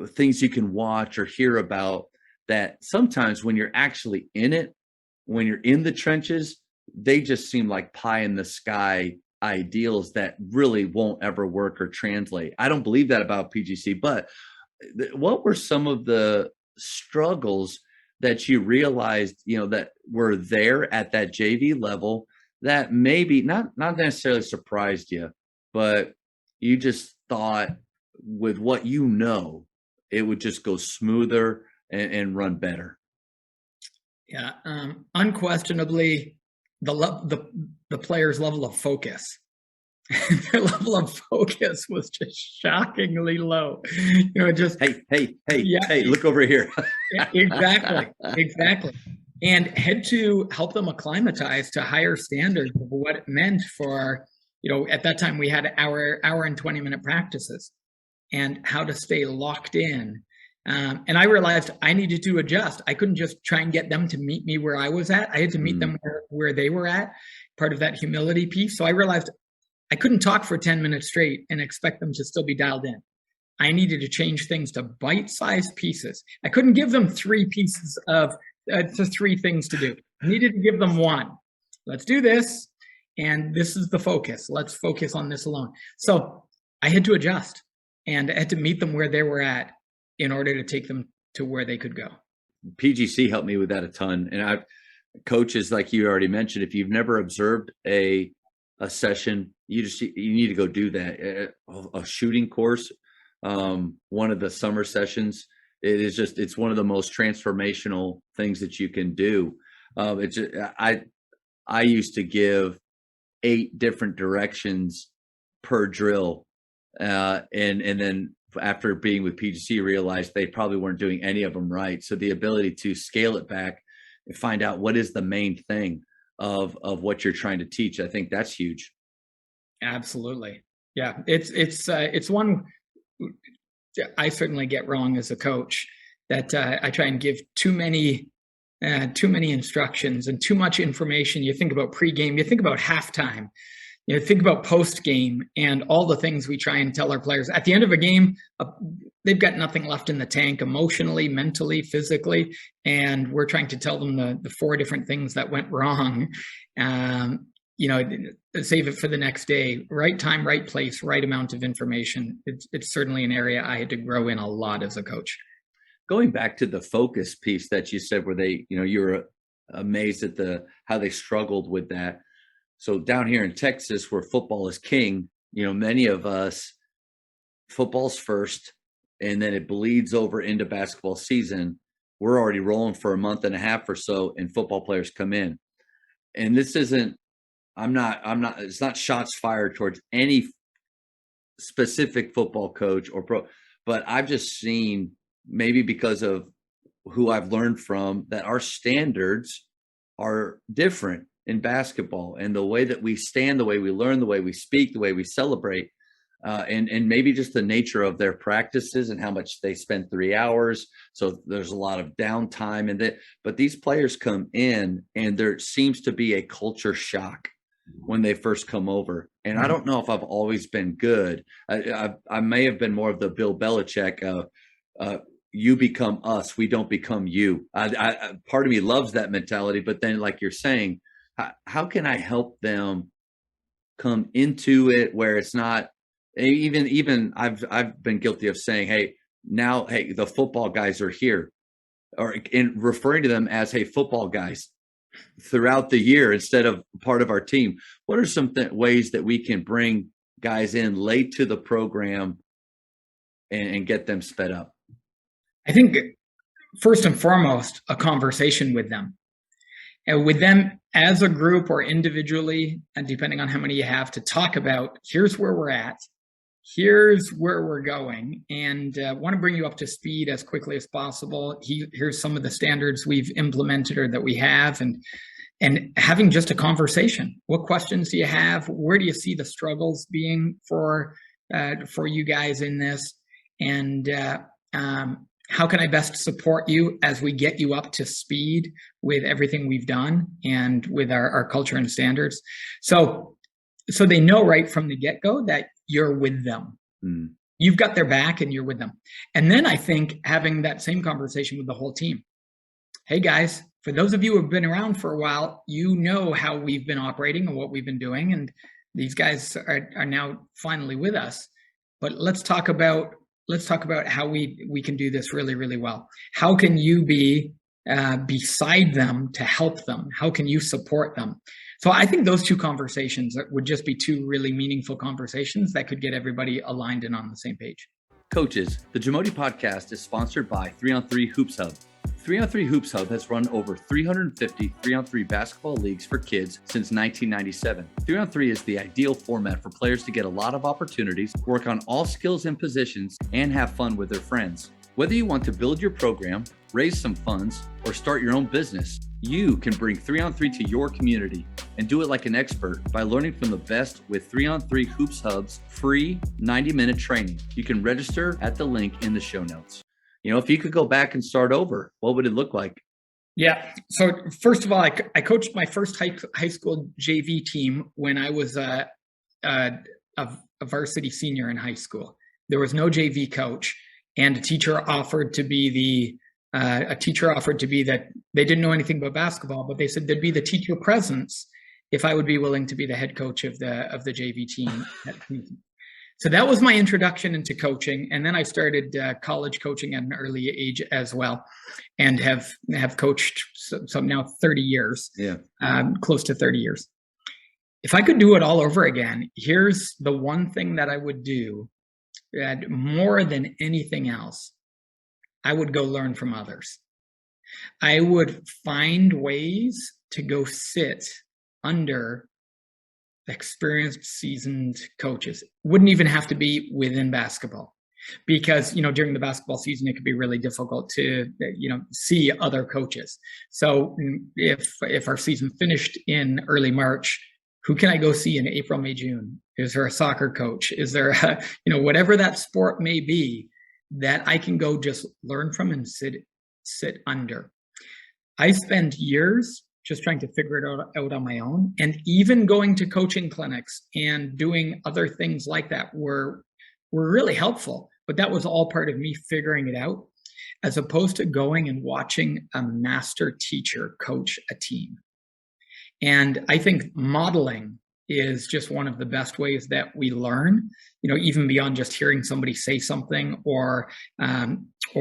things you can watch or hear about, that sometimes when you're actually in it, when you're in the trenches, they just seem like pie in the sky ideals that really won't ever work or translate. I don't believe that about PGC, but what were some of the struggles that you realized, that were there at that JV level, that maybe not necessarily surprised you, but you just thought with what it would just go smoother and run better? Yeah, unquestionably, the player's level of focus. Their level of focus was just shockingly low. Just hey, look over here. Exactly. And had to help them acclimatize to higher standards of what it meant for, at that time we had hour and 20-minute practices, and how to stay locked in. And I realized I needed to adjust. I couldn't just try and get them to meet me where I was at. I had to meet them where they were at, part of that humility piece. So I realized I couldn't talk for 10 minutes straight and expect them to still be dialed in. I needed to change things to bite-sized pieces. I couldn't give them 3 pieces of to 3 things to do. I needed to give them 1. Let's do this, and this is the focus. Let's focus on this alone. So I had to adjust, and I had to meet them where they were at in order to take them to where they could go. PGC helped me with that a ton. And coaches, like you already mentioned, if you've never observed a session, you need to go do that. A shooting course, one of the summer sessions, it's one of the most transformational things that you can do. I used to give 8 different directions per drill, and then after being with PGC, realized they probably weren't doing any of them right. So the ability to scale it back and find out what is the main thing of what you're trying to teach, I think that's huge. Absolutely. Yeah. It's one I certainly get wrong as a coach, that I try and give too many instructions and too much information. You think about pregame, you think about halftime, think about post-game, and all the things we try and tell our players. At the end of a game, they've got nothing left in the tank emotionally, mentally, physically, and we're trying to tell them the 4 different things that went wrong. Save it for the next day. Right time, right place, right amount of information. It's certainly an area I had to grow in a lot as a coach. Going back to the focus piece that you said, where they, you were amazed at how they struggled with that. So down here in Texas, where football is king, many of us, football's first, and then it bleeds over into basketball season. We're already rolling for a month and a half or so, and football players come in. And this isn't, it's not shots fired towards any specific football coach or pro, but I've just seen, maybe because of who I've learned from, that our standards are different in basketball, and the way that we stand, the way we learn, the way we speak, the way we celebrate, and maybe just the nature of their practices and how much they spend 3 hours. So there's a lot of downtime, but these players come in, and there seems to be a culture shock when they first come over. And I don't know if I've always been good. I may have been more of the Bill Belichick, you become us, we don't become you. Part of me loves that mentality, but then, like you're saying, how can I help them come into it where it's not even I've been guilty of saying, hey, the football guys are here, or in referring to them as, hey, football guys, throughout the year instead of part of our team. What are some ways that we can bring guys in late to the program and get them sped up? I think first and foremost, a conversation with them. And with them as a group or individually, and depending on how many you have, to talk about, here's where we're at, here's where we're going, and want to bring you up to speed as quickly as possible. Here's some of the standards we've implemented or that we have, and having just a conversation. What questions do you have? Where do you see the struggles being for you guys in this? And how can I best support you as we get you up to speed with everything we've done and with our culture and standards? So they know right from the get-go that you're with them. You've got their back and you're with them. And then I think having that same conversation with the whole team. Hey guys, for those of you who have been around for a while, you know how we've been operating and what we've been doing. And these guys are now finally with us. But let's talk about how we can do this really, really well. How can you be beside them to help them? How can you support them? So I think those 2 conversations would just be 2 really meaningful conversations that could get everybody aligned and on the same page. Coaches, the Jamodi podcast is sponsored by 3on3 Hoops Hub. 3-on-3 Hoops Hub has run over 350 3-on-3 basketball leagues for kids since 1997. 3-on-3 is the ideal format for players to get a lot of opportunities, work on all skills and positions, and have fun with their friends. Whether you want to build your program, raise some funds, or start your own business, you can bring 3-on-3 to your community and do it like an expert by learning from the best with 3-on-3 Hoops Hub's free 90-minute training. You can register at the link in the show notes. If you could go back and start over, what would it look like? Yeah. So first of all, I coached my first high school JV team when I was a varsity senior in high school. There was no JV coach, and a teacher offered to be that they didn't know anything about basketball, but they said there'd be the teacher presence if I would be willing to be the head coach of the JV team. So that was my introduction into coaching, and then I started college coaching at an early age as well, and have coached some now 30 years, close to 30 years. If I could do it all over again, here's the one thing that I would do, that more than anything else, I would go learn from others. I would find ways to go sit under experienced, seasoned coaches. Wouldn't even have to be within basketball, because during the basketball season it could be really difficult to see other coaches. So if our season finished in early March, who can I go see in April, May, June? Is there a soccer coach? Is there whatever that sport may be that I can go just learn from and sit under? I spend years just trying to figure it out on my own. And even going to coaching clinics and doing other things like that were really helpful. But that was all part of me figuring it out, as opposed to going and watching a master teacher coach a team. And I think modeling is just one of the best ways that we learn, even beyond just hearing somebody say something or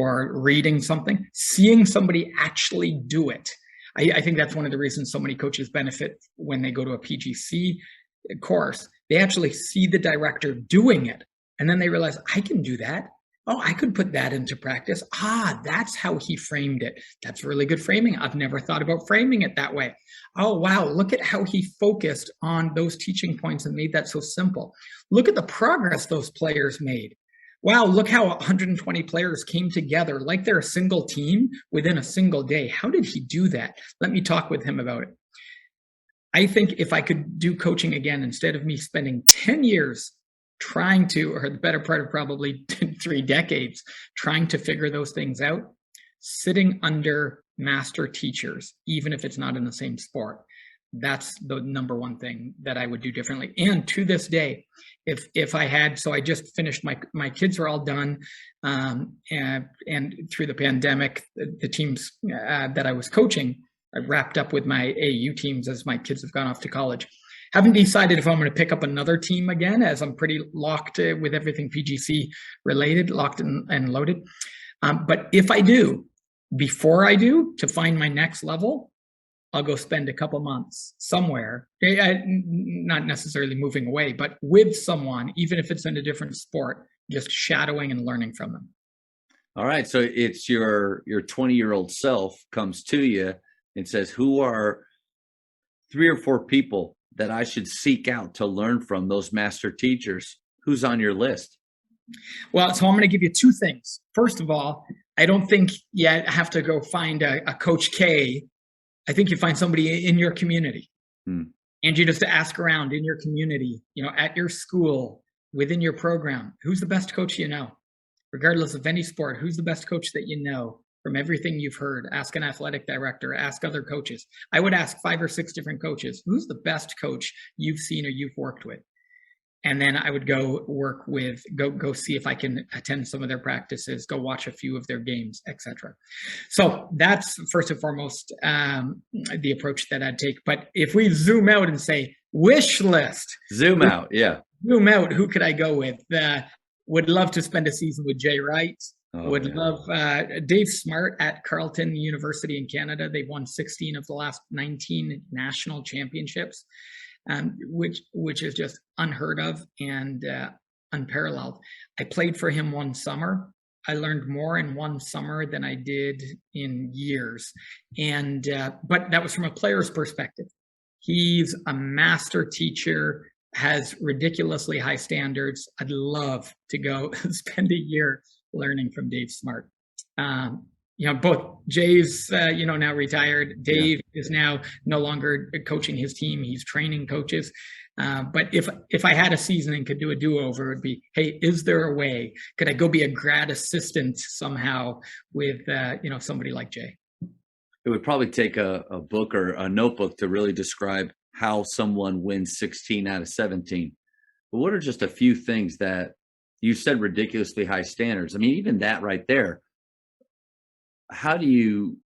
reading something, seeing somebody actually do it. I think that's one of the reasons so many coaches benefit when they go to a PGC course. They actually see the director doing it, and then they realize, I can do that. Oh, I could put that into practice. That's how he framed it. That's really good framing. I've never thought about framing it that way. Oh, wow, look at how he focused on those teaching points and made that so simple. Look at the progress those players made. Wow, look how 120 players came together like they're a single team within a single day. How did he do that? Let me talk with him about it. I think if I could do coaching again, instead of me spending 10 years trying to, or the better part of probably 3 decades, trying to figure those things out, sitting under master teachers, even if it's not in the same sport, that's the number one thing that I would do differently. And to this day, if I had, so I just finished, my kids are all done. And through the pandemic, the teams that I was coaching, I wrapped up with my AAU teams as my kids have gone off to college. Haven't decided if I'm going to pick up another team again, as I'm pretty locked with everything PGC related, locked and loaded. But if I do, before I do, to find my next level, I'll go spend a couple months somewhere, not necessarily moving away, but with someone, even if it's in a different sport, just shadowing and learning from them. All right. So it's your 20-year-old self comes to you and says, who are 3 or 4 people that I should seek out to learn from, those master teachers? Who's on your list? Well, so I'm going to give you 2 things. First of all, I don't think you have to go find a Coach K. I think you find somebody in your community, and you just ask around in your community, at your school, within your program, who's the best coach you know, regardless of any sport. Who's the best coach that you know from everything you've heard? Ask an athletic director, ask other coaches. I would ask 5 or 6 different coaches, who's the best coach you've seen or you've worked with? And then I would go work with, go see if I can attend some of their practices, go watch a few of their games, etc. So that's first and foremost the approach that I'd take. But if we zoom out and say wish list, zoom out, who could I go with? Would love to spend a season with Jay Wright. Would love Dave Smart at Carleton University in Canada. They've won 16 of the last 19 national championships. Which is just unheard of and unparalleled. I played for him one summer. I learned more in one summer than I did in years. And, but that was from a player's perspective. He's a master teacher, has ridiculously high standards. I'd love to go spend a year learning from Dave Smart. Both Jay's, now retired. Dave is now no longer coaching his team. He's training coaches. But if I had a season and could do a do-over, it would be, hey, is there a way? Could I go be a grad assistant somehow with, somebody like Jay? It would probably take a book or a notebook to really describe how someone wins 16 out of 17. But what are just a few things that you said ridiculously high standards? I mean, even that right there, how do you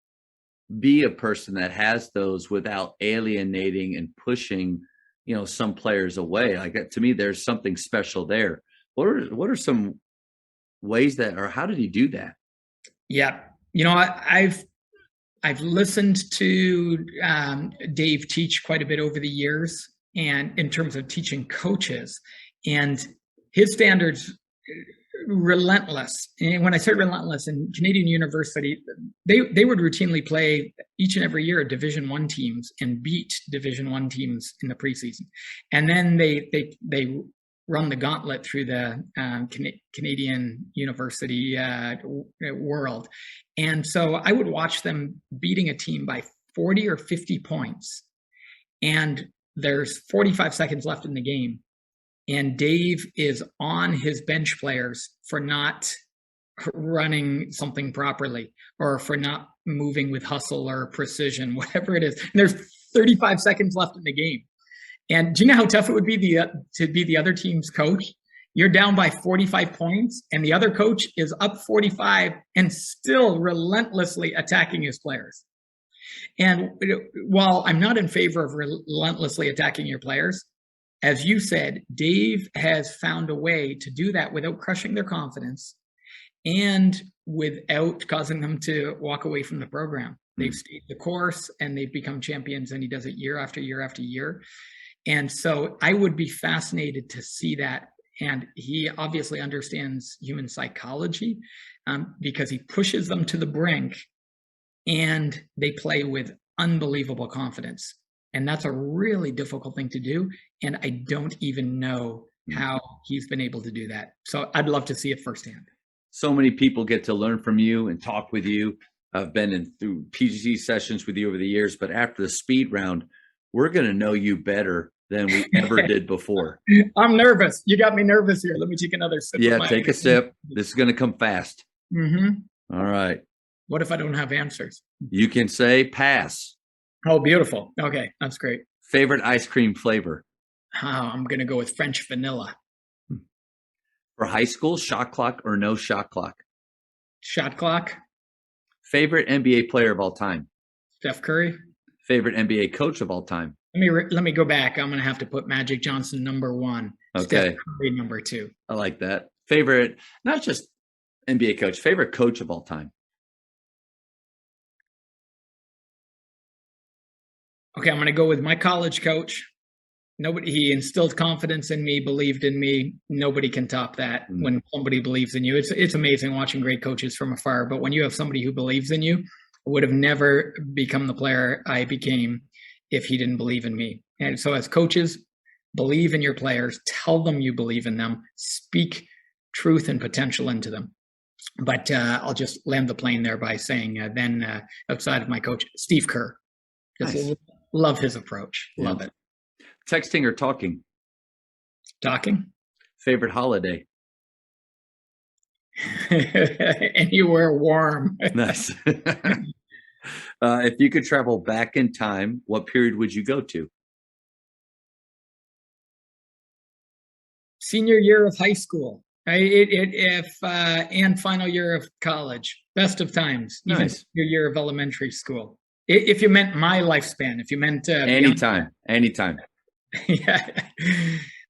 be a person that has those without alienating and pushing, some players away? Like, to me, there's something special there. What are some ways that, or how did he do that? Yeah. I've listened to Dave teach quite a bit over the years, and in terms of teaching coaches, and his standards relentless. And when I say relentless, in Canadian University, they would routinely play each and every year Division I teams and beat Division I teams in the preseason, and then they run the gauntlet through the Canadian University world. And so I would watch them beating a team by 40 or 50 points. And there's 45 seconds left in the game. And Dave is on his bench players for not running something properly, or for not moving with hustle or precision, whatever it is. And there's 35 seconds left in the game. And do you know how tough it would be to be the other team's coach? You're down by 45 points, and the other coach is up 45 and still relentlessly attacking his players. And while I'm not in favor of relentlessly attacking your players, as you said, Dave has found a way to do that without crushing their confidence and without causing them to walk away from the program. They've stayed the course and they've become champions, and he does it year after year after year. And so I would be fascinated to see that. And he obviously understands human psychology, because he pushes them to the brink and they play with unbelievable confidence. And that's a really difficult thing to do. And I don't even know how he's been able to do that. So I'd love to see it firsthand. So many people get to learn from you and talk with you. I've been through PGC sessions with you over the years, but after the speed round, we're going to know you better than we ever did before. I'm nervous. You got me nervous here. Let me take another sip. Yeah, take a sip. This is going to come fast. Mm-hmm. All right. What if I don't have answers? You can say pass. Oh, beautiful. Okay, that's great. Favorite ice cream flavor? Oh, I'm going to go with French vanilla. For high school, shot clock or no shot clock? Shot clock. Favorite NBA player of all time? Steph Curry. Favorite NBA coach of all time? Let me go back. I'm going to have to put Magic Johnson number 1. Okay. Steph Curry number 2. I like that. Favorite, not just NBA coach, favorite coach of all time? Okay, I'm going to go with my college coach. He instilled confidence in me, believed in me. Nobody can top that. When somebody believes in you. It's amazing watching great coaches from afar, but when you have somebody who believes in you, I would have never become the player I became if he didn't believe in me. And so as coaches, believe in your players, tell them you believe in them, speak truth and potential into them. But I'll just land the plane there by saying then outside of my coach, Steve Kerr. Just Nice. Love his approach. Yeah. Love it. Texting or talking? Talking. Favorite holiday? Anywhere warm. Nice. If you could travel back in time, what period would you go to? Senior year of high school. And final year of college. Best of times. Even Nice. your year of elementary school. If you meant my lifespan, if you meant Anytime. Yeah.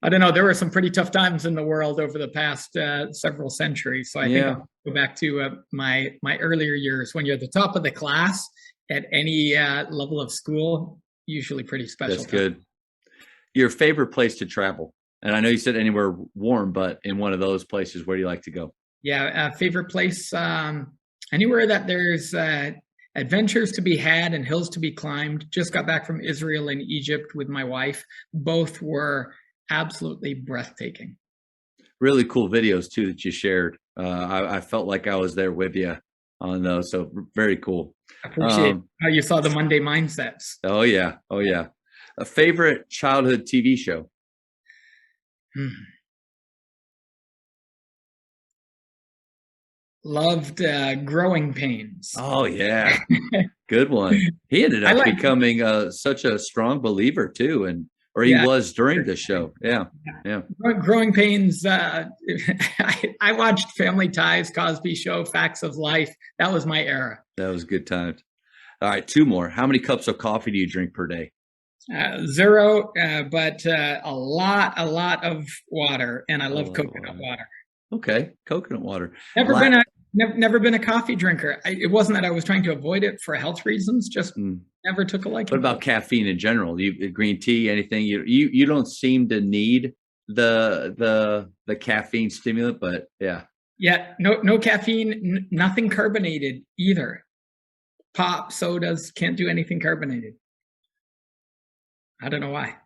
I don't know. There were some pretty tough times in the world over the past several centuries. So I think I'll go back to my earlier years when you're at the top of the class at any level of school. Usually pretty special. That's good. Your favorite place to travel? And I know you said anywhere warm, but in one of those places, where do you like to go? Yeah, favorite place, anywhere that there's adventures to be had and hills to be climbed. Just got back from Israel and Egypt with my wife. Both were absolutely breathtaking. Really cool videos too that you shared. I felt like I was there with you on those. So very cool. Appreciate how you saw the Monday mindsets. Oh yeah. Oh yeah. A favorite childhood TV show? Loved Growing Pains. Oh yeah. Good one. He ended up becoming such a strong believer too, or he was during the show. Yeah. Growing Pains. I watched Family Ties, Cosby Show, Facts of Life. That was my era. That was good times. All right, 2 more. How many cups of coffee do you drink per day? 0, but a lot of water, and I love coconut water. Okay, coconut water. Never been a coffee drinker. It wasn't that I was trying to avoid it for health reasons. Just never took a liking. What about caffeine in general? Green tea, anything? You don't seem to need the caffeine stimulant, but yeah. Yeah, no caffeine, nothing carbonated either. Pop, sodas, can't do anything carbonated. I don't know why.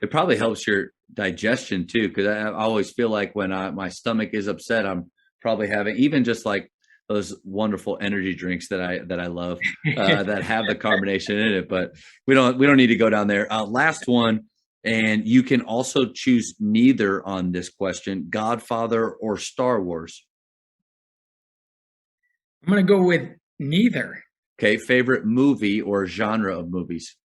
It probably helps your digestion too, because I always feel like when my stomach is upset, I'm probably having even just like those wonderful energy drinks that I love that have the carbonation in it. But we don't need to go down there. Last one, and you can also choose neither on this question: Godfather or Star Wars. I'm going to go with neither. Okay, favorite movie or genre of movies?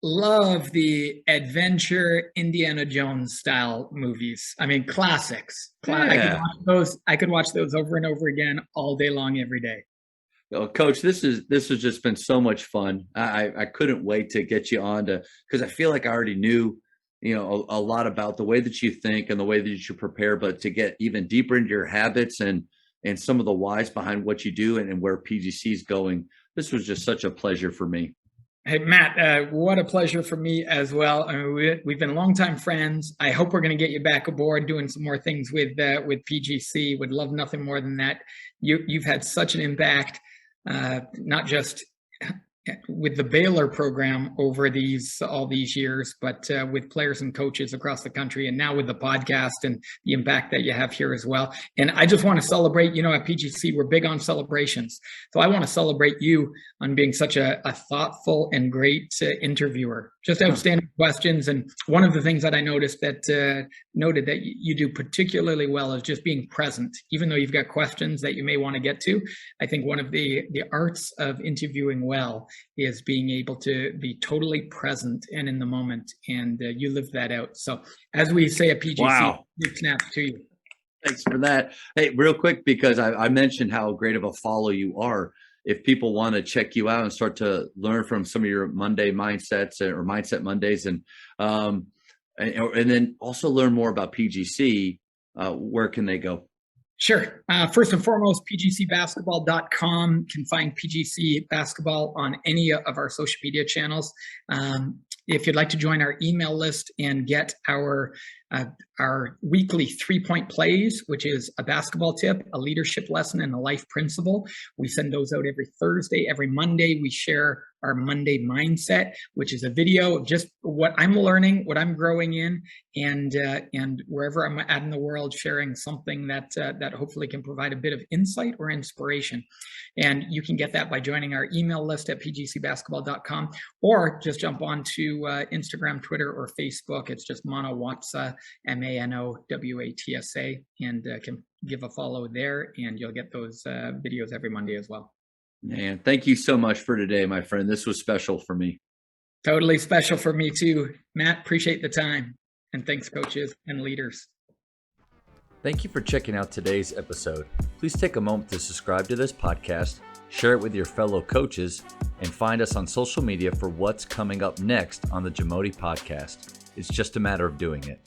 Love the adventure Indiana Jones style movies. I mean, classics. Yeah. I could watch those over and over again all day long, every day. Well, Coach, this has just been so much fun. I couldn't wait to get you on because I feel like I already knew, a lot about the way that you think and the way that you prepare, but to get even deeper into your habits and some of the whys behind what you do and where PGC is going. This was just such a pleasure for me. Hey, Matt, what a pleasure for me as well. I mean, we've been longtime friends. I hope we're going to get you back aboard doing some more things with PGC. Would love nothing more than that. You've had such an impact, not just with the Baylor program over all these years, but with players and coaches across the country, and now with the podcast and the impact that you have here as well. And I just want to celebrate, at PGC, we're big on celebrations. So I want to celebrate you on being such a thoughtful and great interviewer. Just outstanding questions. And one of the things that I noticed that noted that you do particularly well is just being present, even though you've got questions that you may want to get to. I think one of the arts of interviewing well is being able to be totally present and in the moment, and you live that out. So as we say at PGC, big snaps to you. Thanks for that. Hey, real quick, because I mentioned how great of a follow you are. If people want to check you out and start to learn from some of your Monday mindsets or Mindset Mondays, and then also learn more about PGC, where can they go? Sure. First and foremost, pgcbasketball.com. Can find PGC Basketball on any of our social media channels. If you'd like to join our email list and get our weekly 3-point plays, which is a basketball tip, a leadership lesson, and a life principle, we send those out every Thursday. Every Monday, we share our Monday mindset, which is a video of just what I'm learning, what I'm growing in, and wherever I'm at in the world, sharing something that hopefully can provide a bit of insight or inspiration. And you can get that by joining our email list at pgcbasketball.com, or just jump onto Instagram, Twitter, or Facebook. It's just Mano Watsa, MANOWATSA, and can give a follow there, and you'll get those videos every Monday as well. Man, thank you so much for today, my friend. This was special for me. Totally special for me too. Matt, appreciate the time. And thanks, coaches and leaders. Thank you for checking out today's episode. Please take a moment to subscribe to this podcast, share it with your fellow coaches, and find us on social media for what's coming up next on the Jamodi Podcast. It's just a matter of doing it.